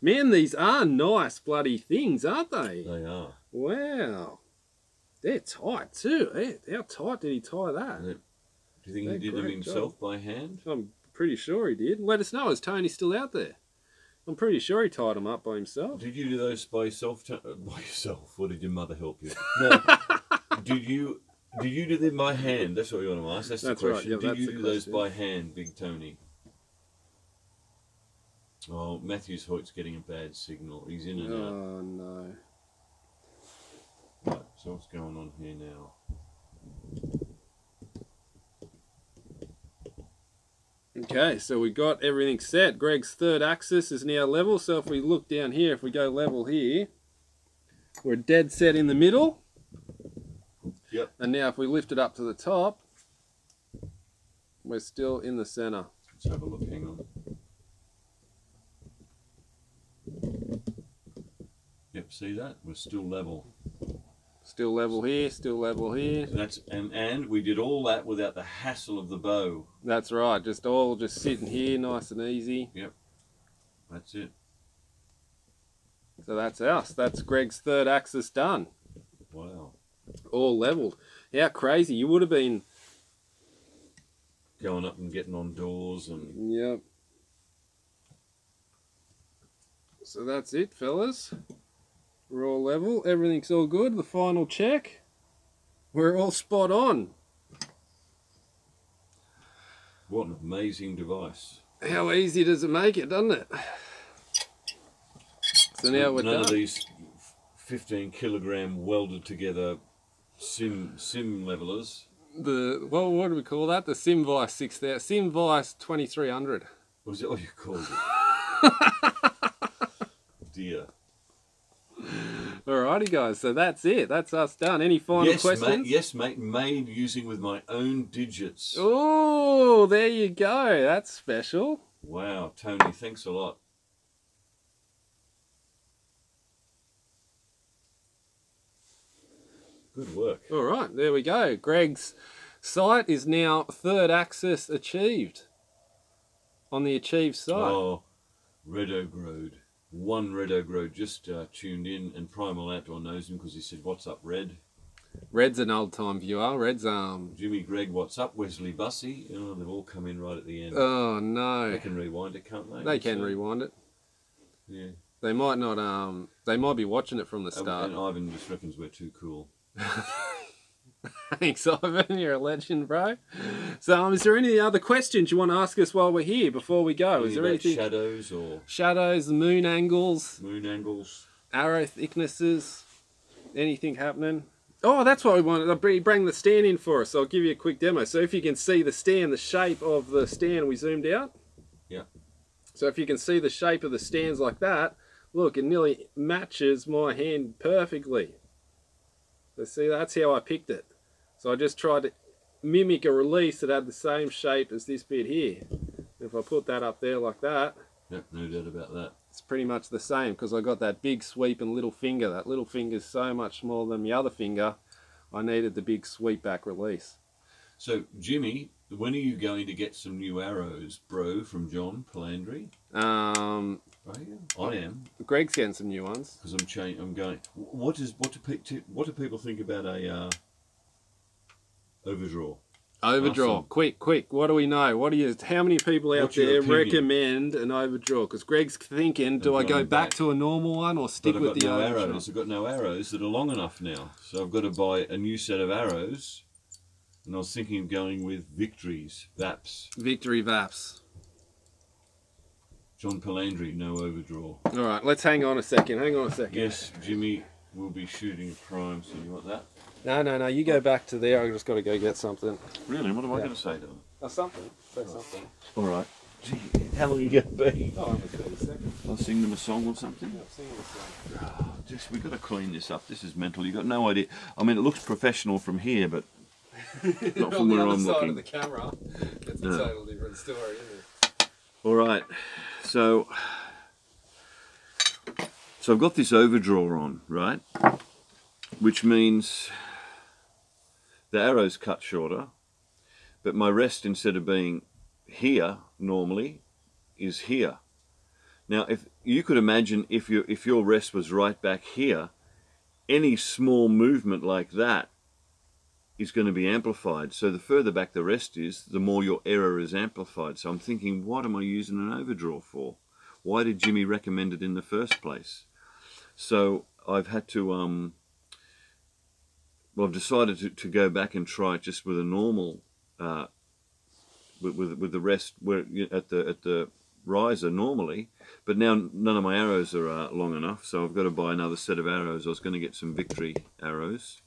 Man, these are nice bloody things, aren't they? They are. Wow. They're tight too. How tight did he tie that? Do you think he did them himself by hand? I'm pretty sure he did. Let us know, is Tony still out there? I'm pretty sure he tied them up by himself. Did you do those by yourself? By yourself? Or did your mother help you? No. Did you do them by hand? That's what you want to ask. That's the question. Right. Yeah, did you do those by hand, Big Tony? Oh, Mathews Hoyt's getting a bad signal. He's in and out. Oh, no. Right, so what's going on here now? Okay, so we got everything set. Greg's third axis is now level. So if we look down here, if we go level here, we're dead set in the middle. Yep. And now if we lift it up to the top, we're still in the center. Let's have a look, hang on. Yep, see that? We're still level. Still level here, still level here. And we did all that without the hassle of the bow. That's right, just sitting here, nice and easy. Yep, that's it. So that's us. That's Greg's third axis done. Wow. All leveled. How crazy. You would have been... Going up and getting on doors and... Yep. So that's it, fellas. We're all level. Everything's all good. The final check. We're all spot on. What an amazing device. How easy does it make it, doesn't it? So now we're done. None of these 15 kilogram welded together sim levelers. What do we call that? The SimVice 6000. SimVice 2300. Was that what you called it? Dear. Alrighty guys, so that's it. That's us done. Any final questions? Yes, mate. Made using with my own digits. Oh, there you go. That's special. Wow, Tony, thanks a lot. Good work. All right, there we go. Greg's sight is now third axis achieved on the achieved sight. Oh, Red Oak Road. One Red Oak Road just tuned in, and Primal Outdoor knows him because he said, "What's up, Red?" Red's an old time viewer. Red's Jimmy, Greg, what's up? Wesley, Bussy. Oh, they've all come in right at the end. Oh no. They can rewind it, can't they? They can rewind it. Yeah. They might not. They might be watching it from the start. And Ivan just reckons we're too cool. Thanks, Ivan. You're a legend, bro. So, is there any other questions you want to ask us while we're here before we go? Is there anything? Shadows or shadows, moon angles, arrow thicknesses, anything happening? Oh, that's what we wanted. I'll bring the stand in for us. I'll give you a quick demo. So if you can see the stand, the shape of the stand, we zoomed out. Yeah. So if you can see the shape of the stands like that, look, it nearly matches my hand perfectly. So see, that's how I picked it. So I just tried to mimic a release that had the same shape as this bit here. If I put that up there like that, yep, no doubt about that. It's pretty much the same because I got that big sweep and little finger. That little finger is so much smaller than the other finger. I needed the big sweep back release. So, Jimmy, when are you going to get some new arrows, bro, from John Palandri? Are you? I am. Greg's getting some new ones. Because I'm going. What do people think about a overdraw? Overdraw. Awesome. Quick. What do we know? How many people out there recommend an overdraw? Because Greg's thinking, do I go back to a normal one or stick with the overdraw? I've got no arrows that are long enough now. So I've got to buy a new set of arrows. And I was thinking of going with Victory's VAPs. Victory VAPs. John Palandri, no overdraw. All right, let's hang on a second. Yes, Jimmy. we'll be shooting prime, so you want that? No, you go back to there. I just got to go get something. Really? What am I going to say to them? Something. Say something. All right. Gee, how long are you going to be? Oh, only 30 seconds. I'll sing them a song or something? Yeah, I'm singing a song. Just, we've got to clean this up. This is mental. You've got no idea. I mean, it looks professional from here, but not from where I'm looking. On the other side of the camera, it's a total different story, isn't it? All right. So I've got this overdraw on, right? Which means the arrow's cut shorter, but my rest, instead of being here normally, is here. Now, if you could imagine if your rest was right back here, any small movement like that is going to be amplified. So the further back the rest is, the more your error is amplified. So I'm thinking, what am I using an overdraw for? Why did Jimmy recommend it in the first place? So I've had to, well, I've decided to go back and try it just with a normal, with the rest where at the riser normally, but now none of my arrows are long enough, so I've got to buy another set of arrows. I was going to get some victory arrows.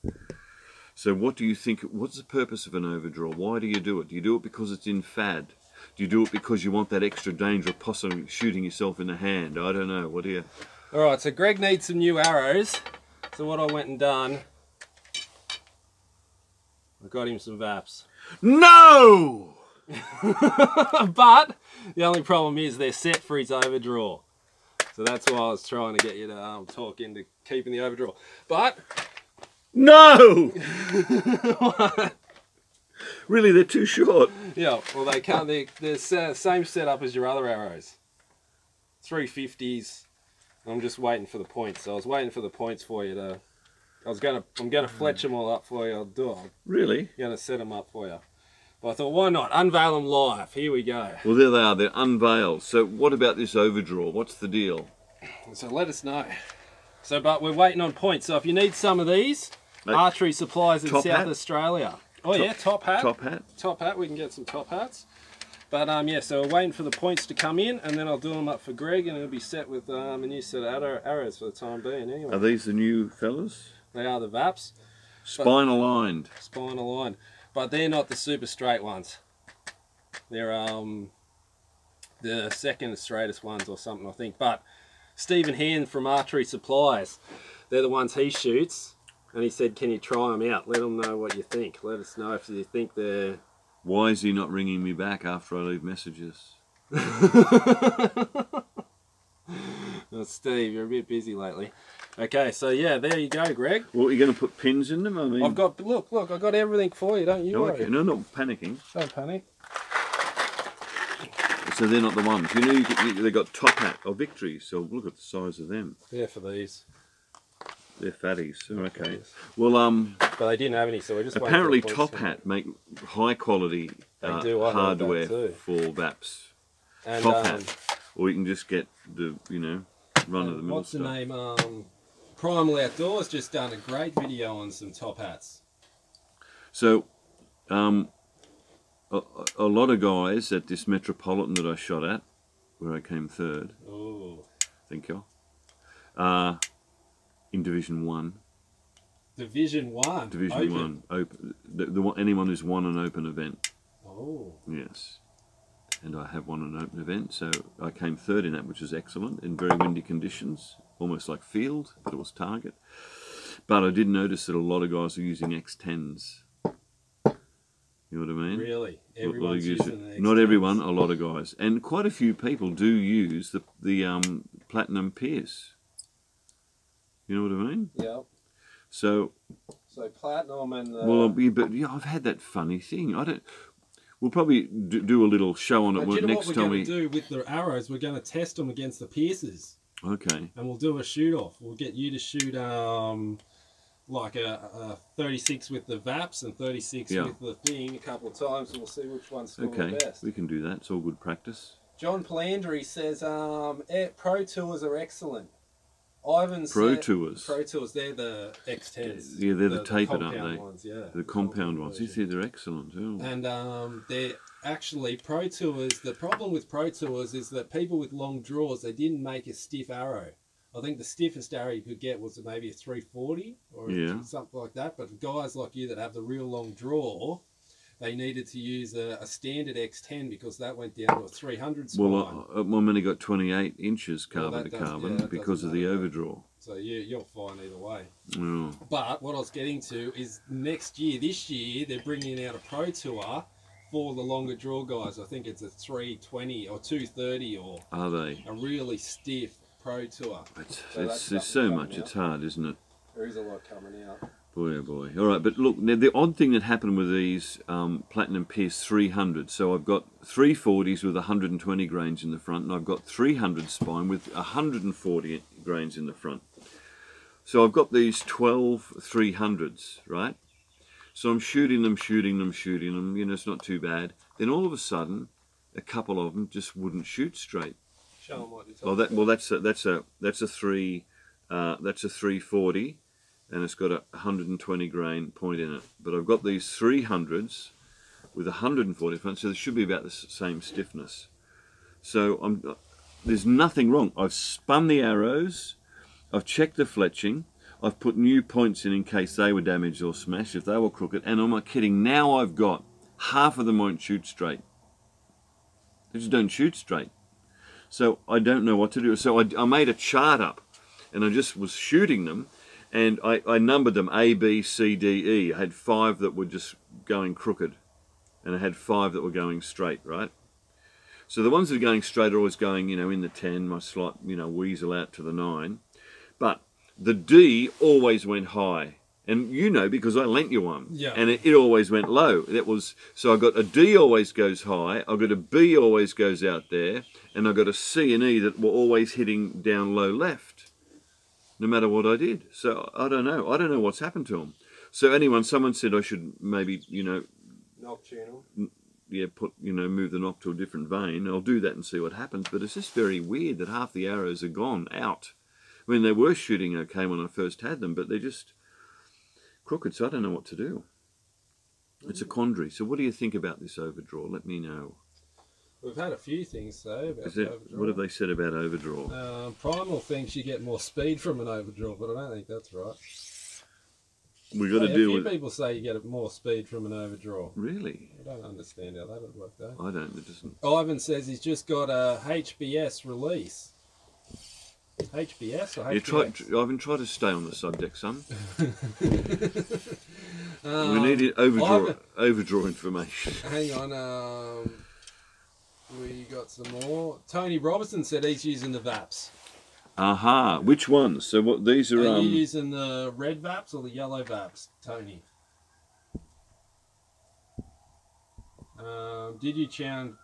So what do you think, what's the purpose of an overdraw? Why do you do it? Do you do it because it's in fad? Do you do it because you want that extra danger of possibly shooting yourself in the hand? I don't know. What do you... Alright, so Greg needs some new arrows. So what I went and done, I got him some VAPs. No! But the only problem is they're set for his overdraw. So that's why I was trying to get you to talk into keeping the overdraw. But... No! Really, they're too short. Yeah, well they can't, they're same setup as your other arrows. 350s. I'm just waiting for the points. So I was waiting for the points for you to... I'm gonna fletch them all up for you. I'll do it. Really? I'm gonna set them up for you. But I thought, why not? Unveil them live. Here we go. Well, there they are. They're unveiled. So what about this overdraw? What's the deal? So let us know. So, but we're waiting on points. So if you need some of these, archery supplies in South Australia. Oh yeah, top hat. Top hat. Top hat. We can get some top hats. But yeah, so we're waiting for the points to come in, and then I'll do them up for Greg, and he'll be set with a new set of arrows for the time being. Anyway. Are these the new fellas? They are the VAPs. Spine aligned. Spine aligned. But they're not the super straight ones. They're the second straightest ones or something, I think. But Stephen Hand from Archery Supplies, they're the ones he shoots. And he said, can you try them out? Let them know what you think. Let us know if you think they're... Why is he not ringing me back after I leave messages? Oh, Steve, you're a bit busy lately. Okay, so yeah, there you go, Greg. Well, you're going to put pins in them? I mean... I've got, look, I've got everything for you, don't you worry. Okay. No, not panicking. Don't panic. So they're not the ones. You know, they've got top hat or victory, so look at the size of them. They're for these. They're fatties. Oh, okay. Well, but they didn't have any, so we're just apparently Top Hat make high quality hardware for VAPs. And, Top Hat, or you can just get the run of the mill what's stuff. The name? Primal Outdoors just done a great video on some top hats. So, a lot of guys at this Metropolitan that I shot at, where I came third. Oh. Thank you. In Division 1. Division 1? Division open. 1. Open. Anyone who's won an open event. Oh. Yes. And I have won an open event, so I came third in that, which is excellent, in very windy conditions, almost like field, but it was target. But I did notice that a lot of guys are using X10s. You know what I mean? Really? Everyone's using the X10s? Not everyone, a lot of guys. And quite a few people do use the platinum pierce. You know what I mean? Yeah. So platinum and... well, but yeah, I've had that funny thing. We'll probably do a little show on it next time we... what we're going to do with the arrows? We're going to test them against the pierces. Okay. And we'll do a shoot-off. We'll get you to shoot like a 36 with the VAPs and 36 with the thing a couple of times, and we'll see which one's scoring the best. We can do that. It's all good practice. John Palandry says Pro Tours are excellent. Ivan Pro Tours, they're the X10s. Yeah, they're the tapered, aren't they? Ones, yeah. The compound ones. You see, they're excellent too. And they're actually Pro Tours. The problem with Pro Tours is that people with long draws, they didn't make a stiff arrow. I think the stiffest arrow you could get was maybe a 340 or something like that. But guys like you that have the real long draw, they needed to use a standard X10 because that went down to a 300 spine. Well, I've only got 28 inches carbon to carbon because of the overdraw. So you're fine either way. Oh. But what I was getting to is this year, they're bringing out a Pro Tour for the longer draw guys. I think it's a 320 or 230 or are they a really stiff Pro Tour. There's so much. It's hard, isn't it? There is a lot coming out. Boy, oh boy. All right, but look, the odd thing that happened with these Platinum Pierce 300, so I've got 340s with 120 grains in the front, and I've got 300 spine with 140 grains in the front. So I've got these 12 300s, right? So I'm shooting them, you know, it's not too bad. Then all of a sudden, a couple of them just wouldn't shoot straight. Show them what you're talking about. Well, that's a 340, and it's got a 120 grain point in it. But I've got these 300s with 140 front, so they should be about the same stiffness. So there's nothing wrong. I've spun the arrows, I've checked the fletching, I've put new points in case they were damaged or smashed, if they were crooked, and I'm not kidding, now I've got half of them won't shoot straight. They just don't shoot straight. So I don't know what to do. So I made a chart up, and I just was shooting them, and I numbered them A, B, C, D, E. I had 5 that were just going crooked, and I had 5 that were going straight, right? So the ones that are going straight are always going, you know, in the 10, my slight, you know, weasel out to the 9. But the D always went high. And you know, because I lent you one, and it always went low. So I got a D always goes high, I got a B always goes out there, and I got a C and E that were always hitting down low left, no matter what I did. So I don't know what's happened to them. So someone said I should maybe, you know, knock channel. Yeah, move the knock to a different vein. I'll do that and see what happens. But it's just very weird that half the arrows are gone out. I mean, they were shooting okay when I first had them, but they're just crooked, so I don't know what to do. It's a quandary. So what do you think about this overdraw? Let me know. We've had a few things though about the overdraw. What have they said about overdraw? Primal thinks you get more speed from an overdraw, but I don't think that's right. We've got to deal with. A few people say you get more speed from an overdraw. Really? I don't understand how that would work though. I don't. It doesn't. Ivan says he's just got a HBS release. HBS or HBS? Ivan, try to stay on the subject, son. We needed overdraw information. Hang on, we got some more. Tony Robertson said he's using the VAPs. Aha, which ones? So what these are? Are you using the red VAPs or the yellow VAPs, Tony? Did you change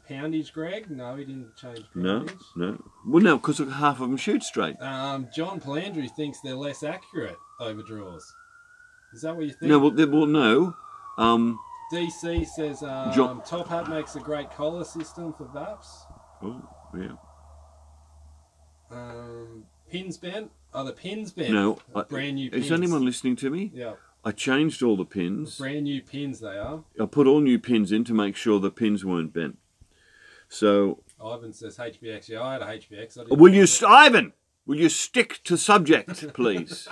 poundage, Greg? No, he didn't change poundage. No. Well, no, because half of them shoot straight. John Palandry thinks they're less accurate overdraws. Is that what you think? No, well, no. DC says Top Hat makes a great collar system for VAPs. Oh, yeah. Pins bent? Are the pins bent? No. Brand new pins. Is anyone listening to me? Yeah. I changed all the pins. Brand new pins they are. I put all new pins in to make sure the pins weren't bent. So... Ivan says HBX. Yeah, I had a HBX. Ivan, will you stick to subject, please?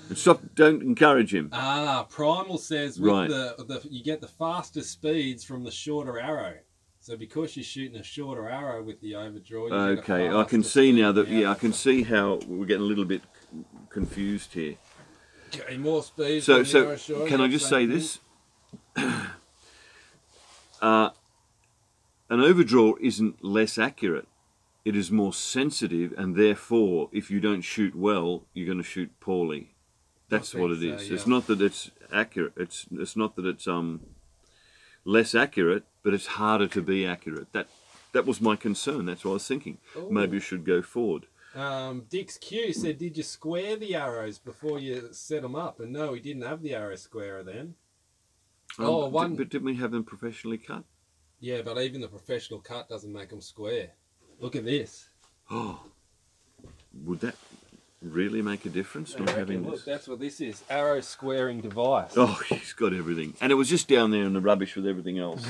And don't encourage him. Primal says with you get the faster speeds from the shorter arrow. So because you're shooting a shorter arrow with the overdraw, you get a I can see now that, I can see how we're getting a little bit confused here. Okay, more speed. So can I just say this? An overdraw isn't less accurate. It is more sensitive, and therefore, if you don't shoot well, you're going to shoot poorly. That's what it is. Yeah. It's not that it's accurate. It's not that it's less accurate, but it's harder to be accurate. That was my concern. That's what I was thinking. Ooh. Maybe you should go forward. Dix Q said, did you square the arrows before you set them up? And no, he didn't have the arrow squarer then. But didn't we have them professionally cut? Yeah, but even the professional cut doesn't make them square. Look at this. Oh, would that... really make a difference not having Look, this? that's what this is. Arrow squaring device. Oh, he's got everything. And it was just down there in the rubbish with everything else.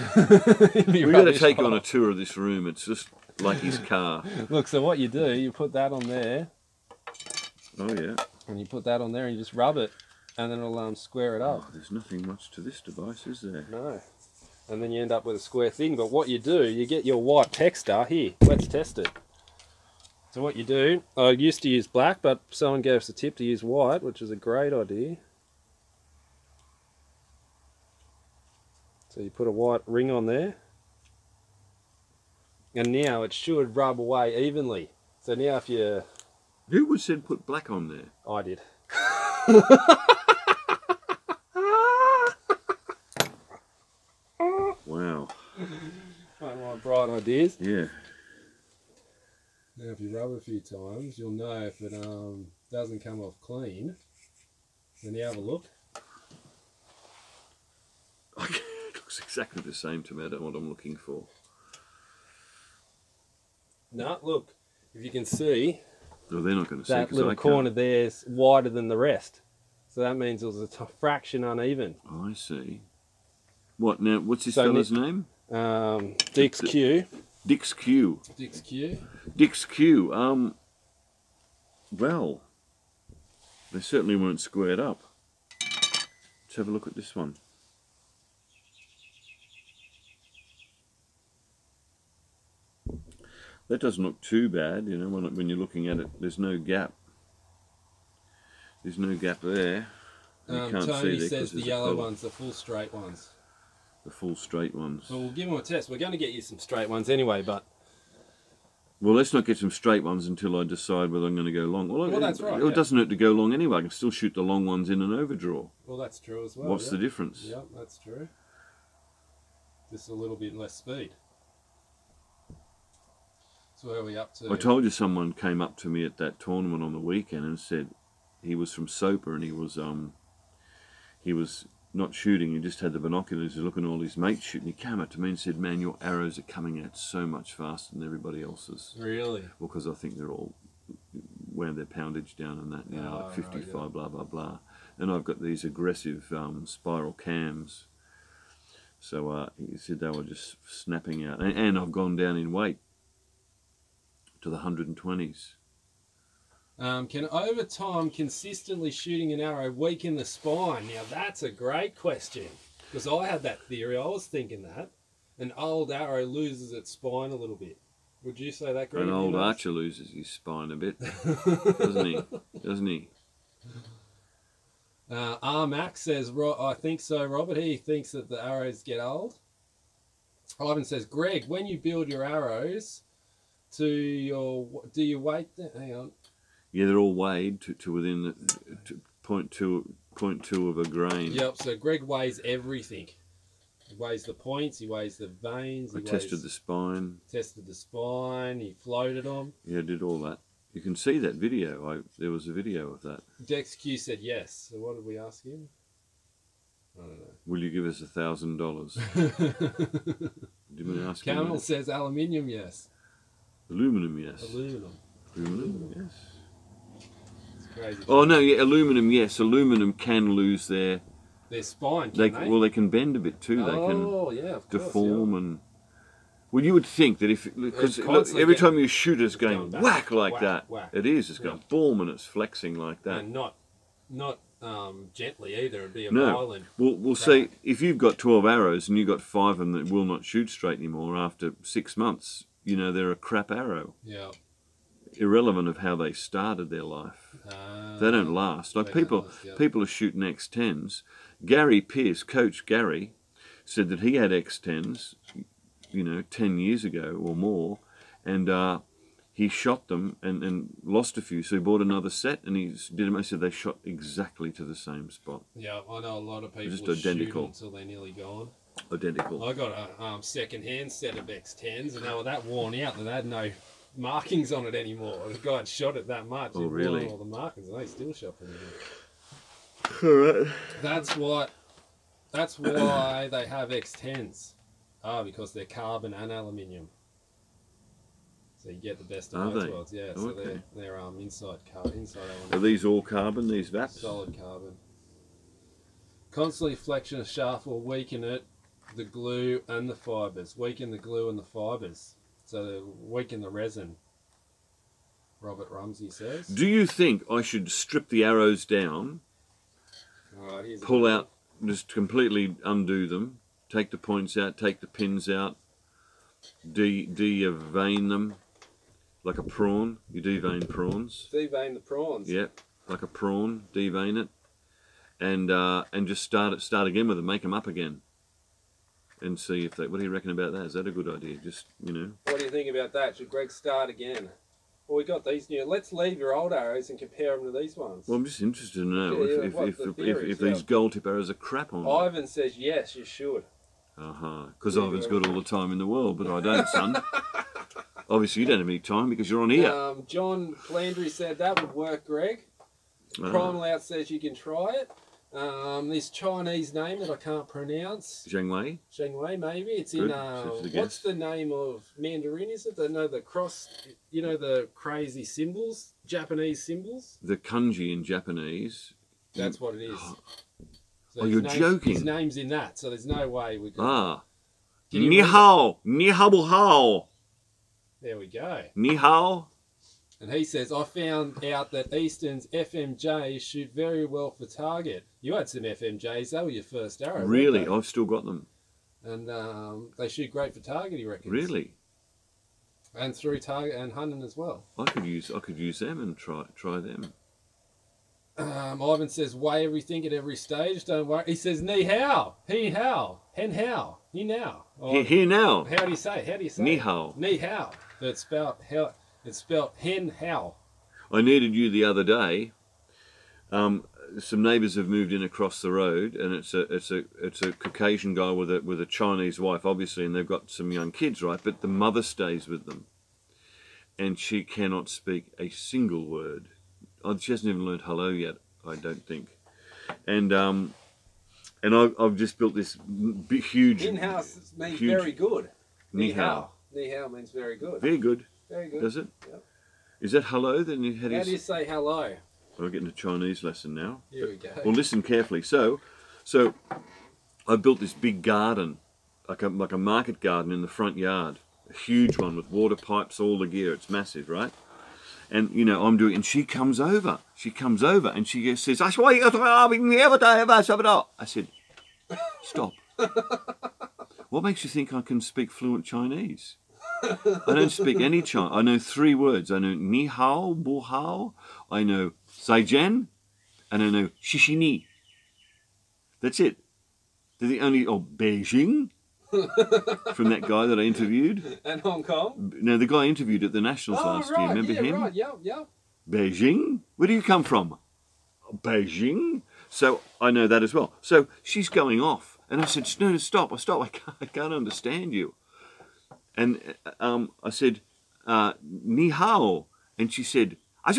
We've We've got to take you on a tour of this room. It's just like his car. Look, so what you do, you put that on there. Oh, yeah. And you put that on there and you just rub it. And then it'll square it up. Oh, there's nothing much to this device, is there? No. And then you end up with a square thing. But what you do, you get your white texture. Here, let's test it. So what you do, I used to use black, but someone gave us a tip to use white, which is a great idea. So you put a white ring on there. And now it should rub away evenly. So now if you... Who would said put black on there? I did. Wow. One of my bright ideas. Yeah. Now if you rub a few times, you'll know if it doesn't come off clean. Then you have a look. It looks exactly the same to me. I don't know what I'm looking for. No, look. If you can see, No, they're not going to see. that 'Cause little I corner can't. there's wider than the rest. So that means it was a fraction uneven. Oh, I see. What now? What's this So fella's name? Dix Q. Dix Q. Dix Q. Dix Q. Well, they certainly weren't squared up. Let's have a look at this one. That doesn't look too bad, you know, when you're looking at it. There's no gap. There's no gap there. You can't Tony see there says 'cause the there's a yellow colour. ones, the full straight ones. The full straight ones. So we'll give them a test. We're going to get you some straight ones anyway, but... Well, let's not get some straight ones until I decide whether I'm going to go long. Well, that's right, It yeah. doesn't hurt to go long anyway. I can still shoot the long ones in an overdraw. Well, that's true as well. What's the difference? Yep, that's true. Just a little bit less speed. So where are we up to? I told you someone came up to me at that tournament on the weekend and said he was from Soper and he was not shooting, he just had the binoculars, he was looking at all his mates shooting. He came up to me and said, "Man, your arrows are coming out so much faster than everybody else's." Really? Well, because I think they're all wound their poundage down and that, you know, like 55, right, yeah. blah, blah, blah. And I've got these aggressive spiral cams. So he said they were just snapping out. And I've gone down in weight to the 120s. Can over time consistently shooting an arrow weaken the spine? Now that's a great question, because I had that theory. I was thinking that an old arrow loses its spine a little bit. Would you say that, Greg? An old archer loses his spine a bit, doesn't he? Doesn't he? Max says, I think so, Robert. He thinks that the arrows get old. Ivan says, Greg, when you build your arrows do you weight them? Hang on. Yeah, they're all weighed to within the 0.2 of a grain. Yep, so Greg weighs everything. He weighs the points, he weighs the veins. I tested the spine. Tested the spine, he floated them. Yeah, I did all that. You can see that video. There was a video of that. Dex Q said yes. So what did we ask him? I don't know. Will you give us $1,000? Did we ask him? Camel says aluminium, yes. Aluminum, yes. Aluminum. Aluminum, yes. It's crazy. Oh no, yeah, aluminum, yes. Aluminum can lose their spine, can they? Well, they can bend a bit too. Yeah, of They can course, deform yeah. and... Well, you would think that because every time you shoot it's going whack like that. Whack. It is. It's going boom and it's flexing like that. And not gently either. It'd be a No. violent. We'll say if you've got 12 arrows and you've got 5 of them that will not shoot straight anymore after 6 months, you know, they're a crap arrow. Yeah. Irrelevant of how they started their life. They don't last. Like people are shooting X10s. Gary Pierce, Coach Gary, said that he had X10s, you know, 10 years ago or more, and he shot them and lost a few, so he bought another set and he did them. I said they shot exactly to the same spot. Yeah, I know a lot of people Just shoot identical. until they're nearly gone. Identical. I got a second-hand set of X10s, and they were that worn out that they had no markings on it anymore. The guy had shot it that much. Oh, really? All the markings, and they still shot pretty good. All right. That's why they have X10s. Because they're carbon and aluminium. So you get the best of both worlds, yeah. So okay. they're inside element. Are these all carbon, these VAPs? Solid carbon. Constantly flexion a shaft will weaken it, the glue and the fibres. Weaken the glue and the fibres. So they weaken the resin. Robert Rumsey says. Do you think I should strip the arrows down, Alright, pull out, just completely undo them, take the points out, take the pins out, de-vein them like a prawn? You devein prawns. Devein the prawns. Yep, like a prawn, devein it, and just start again with them, make them up again, and see if they. What do you reckon about that? Is that a good idea? Just, you know. What do you think about that? Should Greg start again? Well, we got these new. Let's leave your old arrows and compare them to these ones. Well, I'm just interested to know if these gold tip arrows are crap on them. Ivan says yes, you should. Because Ivan's got all the time in the world, but I don't, son. Obviously, you don't have any time because you're on here. John Flandry said that would work, Greg. Primal Out says you can try it. This Chinese name that I can't pronounce. Zhengwei? Zhengwei, maybe. It's good. in, what's the name of Mandarin, is it? The cross, you know, the crazy symbols? Japanese symbols? The kanji in Japanese. That's what it is. So you're joking. His name's in that, so there's no way we could... Ni hao, ni hao hao. There we go. Ni hao. And he says, I found out that Easton's FMJs shoot very well for target. You had some FMJs, they were your first arrow. Really? I've still got them. And they shoot great for target, he reckons. Really? And through target and hunting as well. I could use them and try them. Ivan says, weigh everything at every stage, don't worry. He says, ni hao, he hao, hen hao, ni now. Here now. How do you say it? Ni hao. Ni hao. It's spelled hen hao. I needed you the other day. Some neighbours have moved in across the road, and it's a Caucasian guy with a Chinese wife, obviously, and they've got some young kids, right? But the mother stays with them, and she cannot speak a single word. She hasn't even learned hello yet, I don't think. And I've just built this big, huge. In-house means very good. Ni hao. Ni hao means very good. Very good. Very good. Does it? Yep. Is that hello? Then how do you say hello? We're getting a Chinese lesson now. Here we go. Well, listen carefully. So I built this big garden, like a market garden in the front yard, a huge one with water pipes, all the gear. It's massive, right? And you know, I'm doing, and she comes over, and she says, I said, stop. What makes you think I can speak fluent Chinese? I don't speak any Chinese. I know 3 words. I know ni hao, bu hao, I know zaijian, and I know shishini. That's it. They're the only, Beijing, from that guy that I interviewed. And Hong Kong? No, the guy I interviewed at the Nationals last year. Remember him? Right, yeah. Beijing? Where do you come from? Beijing? So I know that as well. So she's going off. And I said, no, stop. I can't understand you. And I said, ni hao. And she said, and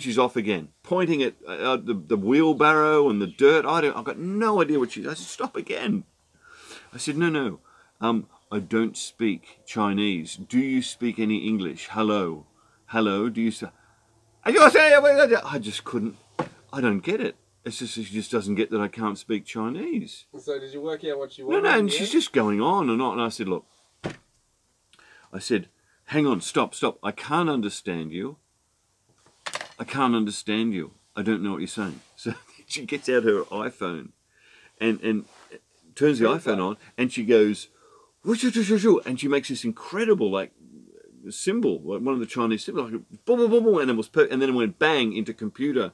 she's off again, pointing at the wheelbarrow and the dirt. I've got no idea what I said, stop again. I said, no. I don't speak Chinese. Do you speak any English? Hello. Do you say? I just couldn't. I don't get it. It's just she just doesn't get that I can't speak Chinese. So did you work out what she wanted? No, and she's just going on and on. And I said, look. I said, hang on, stop. I can't understand you. I don't know what you're saying. So she gets out her iPhone and turns the iPhone on, and she goes, and she makes this incredible like symbol, like one of the Chinese symbols, like boom, boom, boom, boom, and then it went bang into computer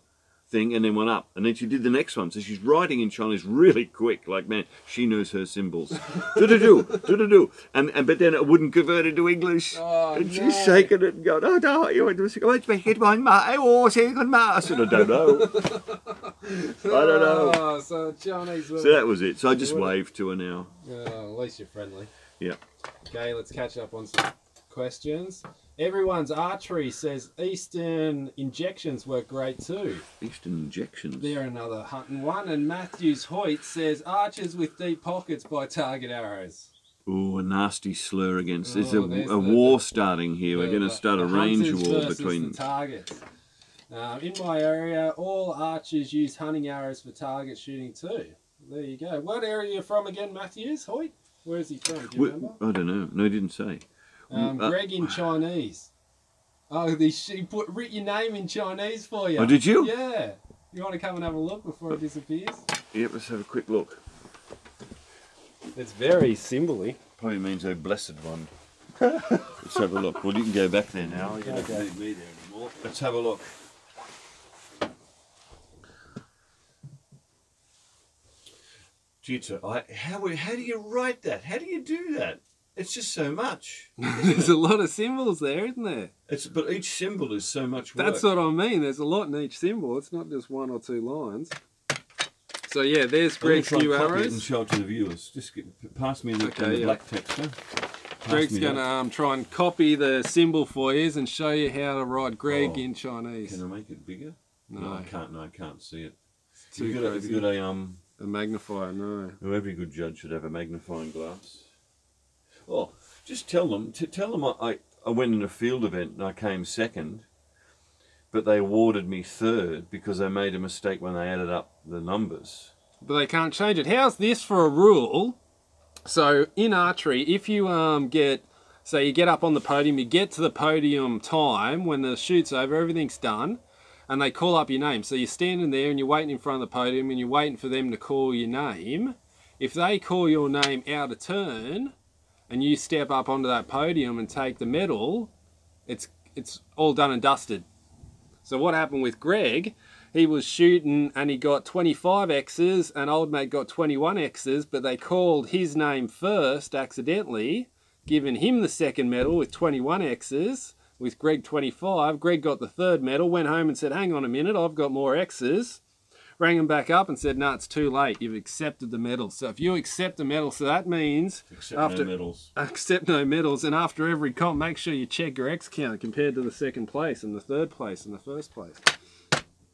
thing, and then went up, and then she did the next one. So she's writing in Chinese really quick, like, man, she knows her symbols. Do, and but then it wouldn't convert into English, and she's shaking it and going, oh no, you want to speak it one ma? I said, I don't know. I don't know. So Chinese. So that was it. So I just waved to her now. At least you're friendly. Yeah. Okay, let's catch up on some questions. Everyone's Archery says Eastern injections work great too. Eastern injections? They're another hunting one. And Mathews Hoyt says archers with deep pockets buy target arrows. Oh, a nasty slur against. There's Oh, a war starting here. We're going to start a range war between. The targets. In my area, all archers use hunting arrows for target shooting too. There you go. What area are you from again, Mathews? Hoyt? Where is he from? Do you remember? I don't know. No, he didn't say. Greg in Chinese. Oh, he writ your name in Chinese for you. Oh, did you? Yeah. You want to come and have a look before it disappears? Yep, let's have a quick look. It's very symbol-y. Probably means oh blessed one. Let's have a look. Well, you can go back there now. You don't need me there anymore. Let's have a look. Jitsu, how do you write that? How do you do that? It's just so much. There's a lot of symbols there, isn't there? But each symbol is so much work. That's what I mean. There's a lot in each symbol. It's not just 1 or 2 lines. So yeah, there's Greg's new arrows. And show it to the viewers. Just pass me the black texture. Greg's going to try and copy the symbol for you and show you how to write Greg in Chinese. Can I make it bigger? No, I can't. No, I can't see it. It's too crazy. Have you got a magnifier? No. Every good judge should have a magnifying glass. Oh, just tell them. I went in a field event and I came second, but they awarded me third because they made a mistake when they added up the numbers. But they can't change it. How's this for a rule? So in archery, if you you get up on the podium, you get to the podium time when the shoot's over, everything's done, and they call up your name. So you're standing there and you're waiting in front of the podium and you're waiting for them to call your name. If they call your name out of turn, and you step up onto that podium and take the medal, it's all done and dusted. So what happened with Greg, he was shooting and he got 25 X's and old mate got 21 X's, but they called his name first accidentally, giving him the second medal with 21 X's, with Greg 25. Greg got the third medal, went home and said, hang on a minute, I've got more X's. Rang him back up and said, no, it's too late. You've accepted the medal. So if you accept the medal, so that means accept no medals. And after every comp, make sure you check your X count compared to the second place and the third place and the first place.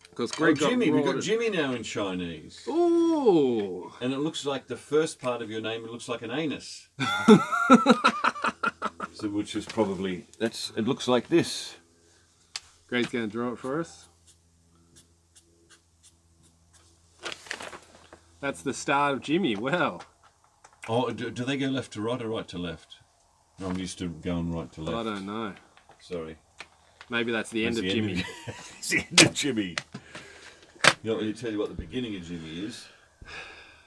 Because Greg Jimmy, we've got Jimmy now in Chinese. Ooh. And it looks like the first part of your name, it looks like an anus. So, which is probably, it looks like this. Greg's going to draw it for us. That's the start of Jimmy. Wow. Oh, do they go left to right or right to left? No, I'm used to going right to left. I don't know. Sorry. Maybe that's the end of Jimmy. It's the end of Jimmy. You know, let me tell you what the beginning of Jimmy is.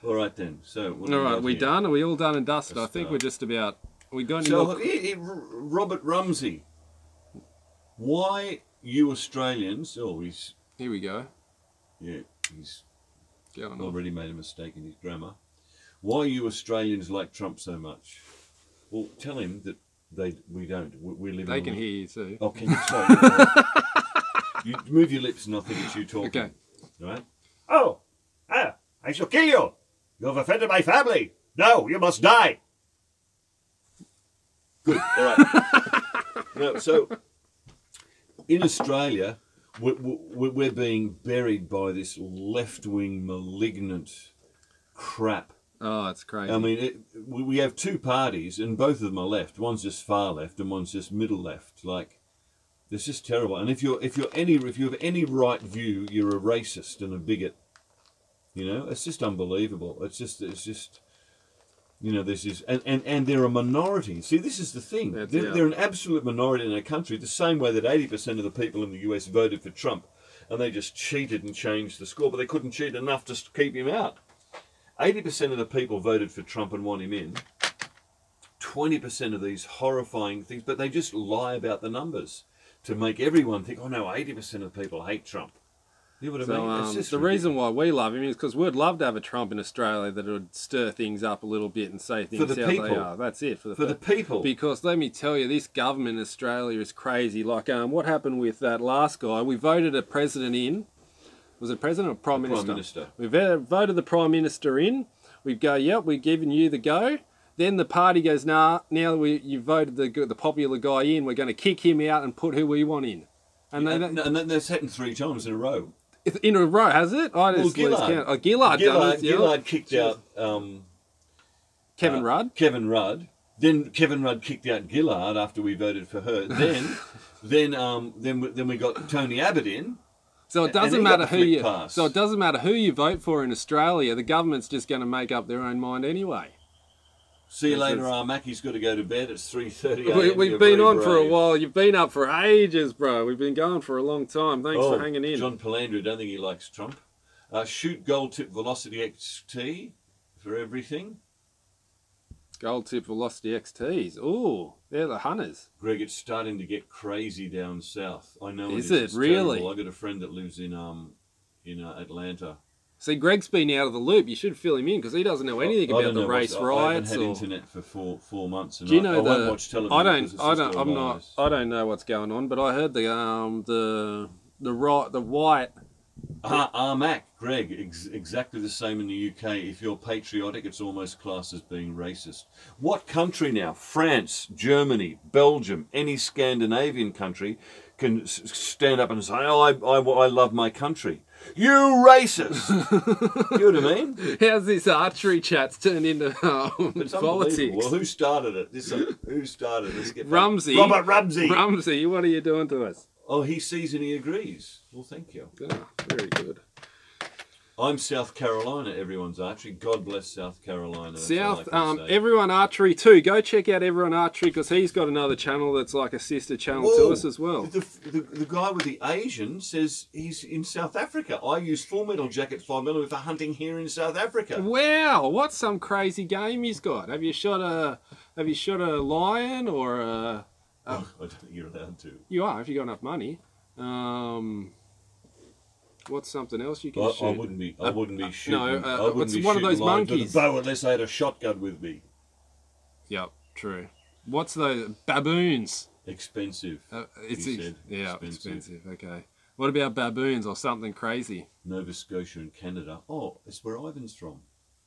All right then. So. All right, we done? Are we all done and dusted? I think we're just about. We got any more? Robert Rumsey. Why you Australians? Oh, he's. Here we go. Yeah, he's. Already made a mistake in his grammar. Why you Australians like Trump so much? Well, tell him that we don't. We live. They can hear you too. Oh, can you? Sorry. You move your lips and I'll think it's you talking. Okay. All right. Oh, I shall kill you. You have offended my family. No, you must die. Good. All right. No, so in Australia, we're being buried by this left-wing malignant crap. Oh, it's crazy. I mean, we have two parties, and both of them are left. One's just far left, and one's just middle left. Like, it's just terrible. And if you have any right view, you're a racist and a bigot. You know, it's just unbelievable. It's just. You know, this is, and they're a minority. See, this is the thing. They're an absolute minority in our country, the same way that 80% of the people in the US voted for Trump, and they just cheated and changed the score, but they couldn't cheat enough to keep him out. 80% of the people voted for Trump and want him in. 20% of these horrifying things, but they just lie about the numbers to make everyone think, oh no, 80% of the people hate Trump. You know what I mean? The reason why we love him is because we'd love to have a Trump in Australia that would stir things up a little bit and say things how they are. That's it. For the people. Because let me tell you, this government in Australia is crazy. Like what happened with that last guy? We voted a president in. Was it president or prime minister? Prime minister. We voted the prime minister in. We go, yep, we're giving you the go. Then the party goes, nah, now you voted the popular guy in, we're going to kick him out and put who we want in. And then that's happened 3 times in a row. In a row, has it? Gillard kicked out Kevin Rudd. Kevin Rudd, Then Kevin Rudd kicked out Gillard after we voted for her. Then we got Tony Abbott in. So it doesn't matter who you. So it doesn't matter who you vote for in Australia. The government's just going to make up their own mind anyway. See you later, Mackie's got to go to bed. It's 3:30 a.m. We've been on for a while. You've been up for ages, bro. We've been going for a long time. Thanks for hanging in. John Palandra, don't think he likes Trump. Shoot gold-tip velocity XT for everything. Gold-tip velocity XTs. Ooh, they're the hunters. Greg, it's starting to get crazy down south. I know. Is it really? Terrible. I got a friend that lives in Atlanta. See, Greg's been out of the loop. You should fill him in because he doesn't know anything about the race riots. I haven't had internet for four months, and do you know I won't watch television. I don't know what's going on, but I heard the white. Armac, Greg, exactly the same in the UK. If you're patriotic, it's almost classed as being racist. What country now? France, Germany, Belgium, any Scandinavian country can stand up and say, "Oh, I love my country." You racist! You know what I mean? How's this archery chat's turned into politics? Well, who started it? Who started it? Let's get Rumsey. Robert Rumsey. Rumsey, what are you doing to us? Oh, he sees and he agrees. Well, thank you. Oh, very good. I'm South Carolina, everyone's archery. God bless South Carolina. Everyone archery too. Go check out Everyone Archery because he's got another channel that's like a sister channel to us as well. The guy with the Asian says he's in South Africa. I use Full Metal Jacket 5mm for hunting here in South Africa. Wow, what's some crazy game he's got? Have you shot a lion or a? I don't think you're allowed to. You are if you got enough money. What's something else you can shoot? I wouldn't be shooting. It's one of those monkeys. With a bow unless I had a shotgun with me. Yep, true. What's the baboons? Expensive. Expensive. Okay. What about baboons or something crazy? Nova Scotia and Canada. Oh, it's where Ivan's from.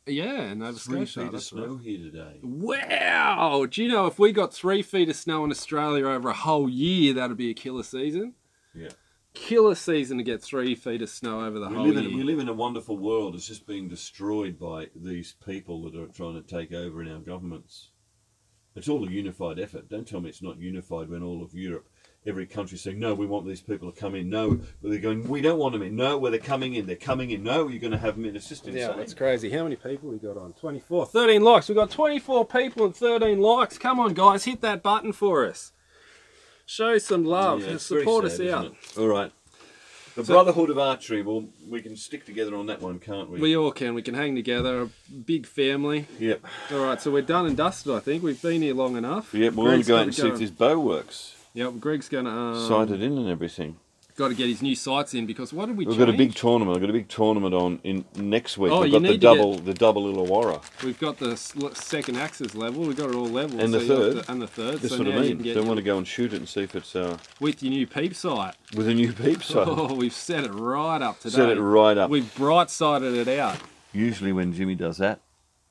Yeah, Nova Scotia. 3 feet of snow here today. Wow! Do you know if we got 3 feet of snow in Australia over a whole year, that'd be a killer season? Yeah. Killer season to get 3 feet of snow over the whole year. We live in a wonderful world. It's just being destroyed by these people that are trying to take over in our governments. It's all a unified effort. Don't tell me it's not unified when all of Europe, every country saying, no, we want these people to come in. No, but they're going, we don't want them in. No, where they're coming in. They're coming in. No, you're going to have them in. It's just insane. Yeah, that's crazy. How many people we got on? 24. 13 likes. We've got 24 people and 13 likes. Come on, guys. Hit that button for us. Show some love. Yeah, support us out. All right. The Brotherhood of Archery, well, we can stick together on that one, can't we? We all can. We can hang together. A big family. Yep. All right, so we're done and dusted, I think. We've been here long enough. Yep, we're going to go out and see if this bow works. Yep, Greg's going to... sight it in and everything. Got to get his new sights in because what did we change? We've got a big tournament. I've got a big tournament on in next week. Oh, I've got the double Illawarra. We've got the second axis level. We've got it all level. And the third. And the third. That's what I mean. Don't want to go and shoot it and see if it's... with your new Peep sight. With a new Peep sight. Oh, we've set it right up today. Set it right up. We've bright-sided it out. Usually when Jimmy does that,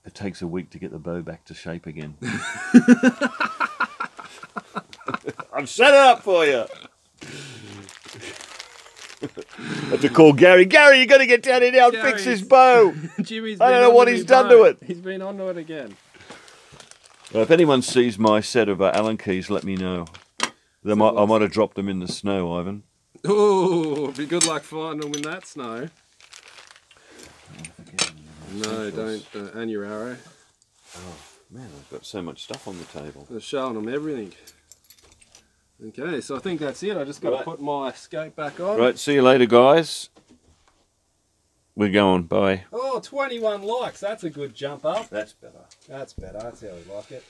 it takes a week to get the bow back to shape again. I've set it up for you. I have to call Gary. Gary, you got to get down here now and fix his bow. Jimmy's I don't know what he's done to it. He's been onto it again. Well, if anyone sees my set of Allen keys, let me know. I might have dropped them in the snow, Ivan. Oh, be good luck finding them in that snow. No, don't. And your arrow. Oh, man, I've got so much stuff on the table. They're showing them everything. Okay, so I think that's it. I just got to put my scope back on. Right, see you later, guys. We're going. Bye. Oh, 21 likes. That's a good jump up. That's better. That's better. That's how we like it.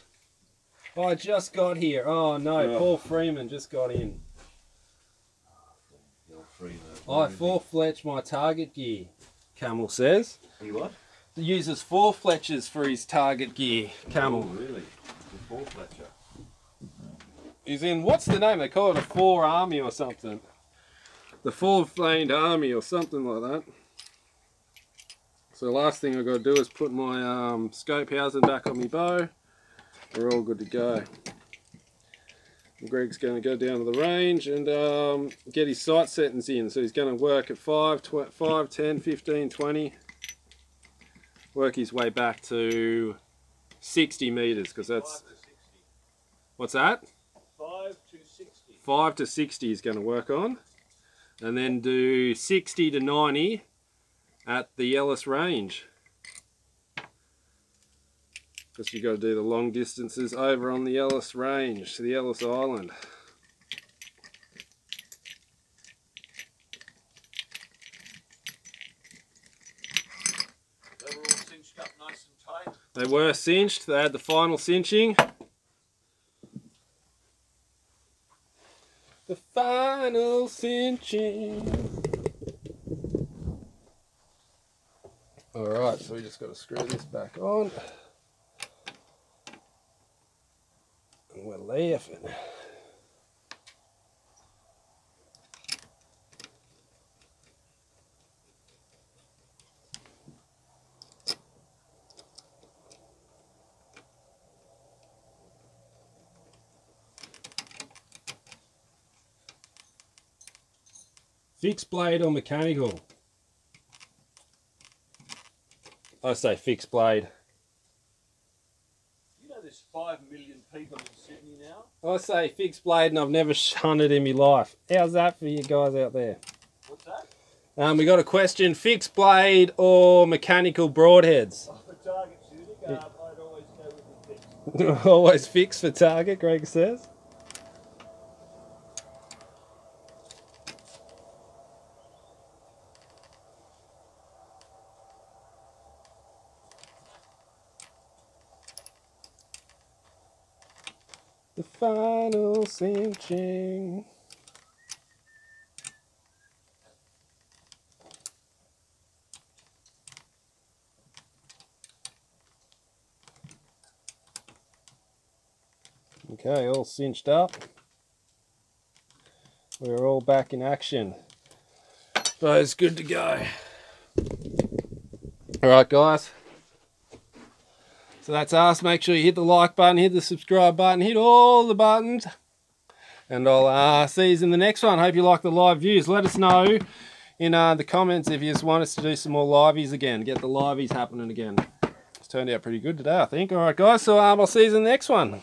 I just got here. Oh, no. Paul Freeman just got in. I full-fletched my target gear, Camel says. You what? He uses 4 fletchers for his target gear, Camel. Oh, really? The 4-fletcher. He's in, what's the name? They call it a 4 army or something. The 4-flaned army or something like that. So the last thing I've got to do is put my scope housing back on my bow. We're all good to go. Greg's going to go down to the range and get his sight settings in. So he's going to work at 5, 10, 15, 20. Work his way back to 60 metres because that's... What's that? 5 to 60. 5 to 60 is going to work on. And then do 60 to 90 at the Ellis range. Because you've got to do the long distances over on the Ellis range, the Ellis Island. They were all cinched up nice and tight. They were cinched, they had the final cinching. The final cinching. Alright, so we just got to screw this back on. And we're laughing. Fixed blade or mechanical? I say fixed blade. You know there's 5 million people in Sydney now? I say fixed blade and I've never hunted in my life. How's that for you guys out there? What's that? We got a question, fixed blade or mechanical broadheads? For target shooting, I'd always go with the fixed. Always fixed for target, Greg says. The final cinching. Okay, all cinched up. We're all back in action. So it's good to go. Alright guys. So that's us. Make sure you hit the like button, hit the subscribe button, hit all the buttons. And I'll see you in the next one. Hope you like the live views. Let us know in the comments if you just want us to do some more liveys again. Get the liveys happening again. It's turned out pretty good today, I think. Alright guys, so I'll see you in the next one.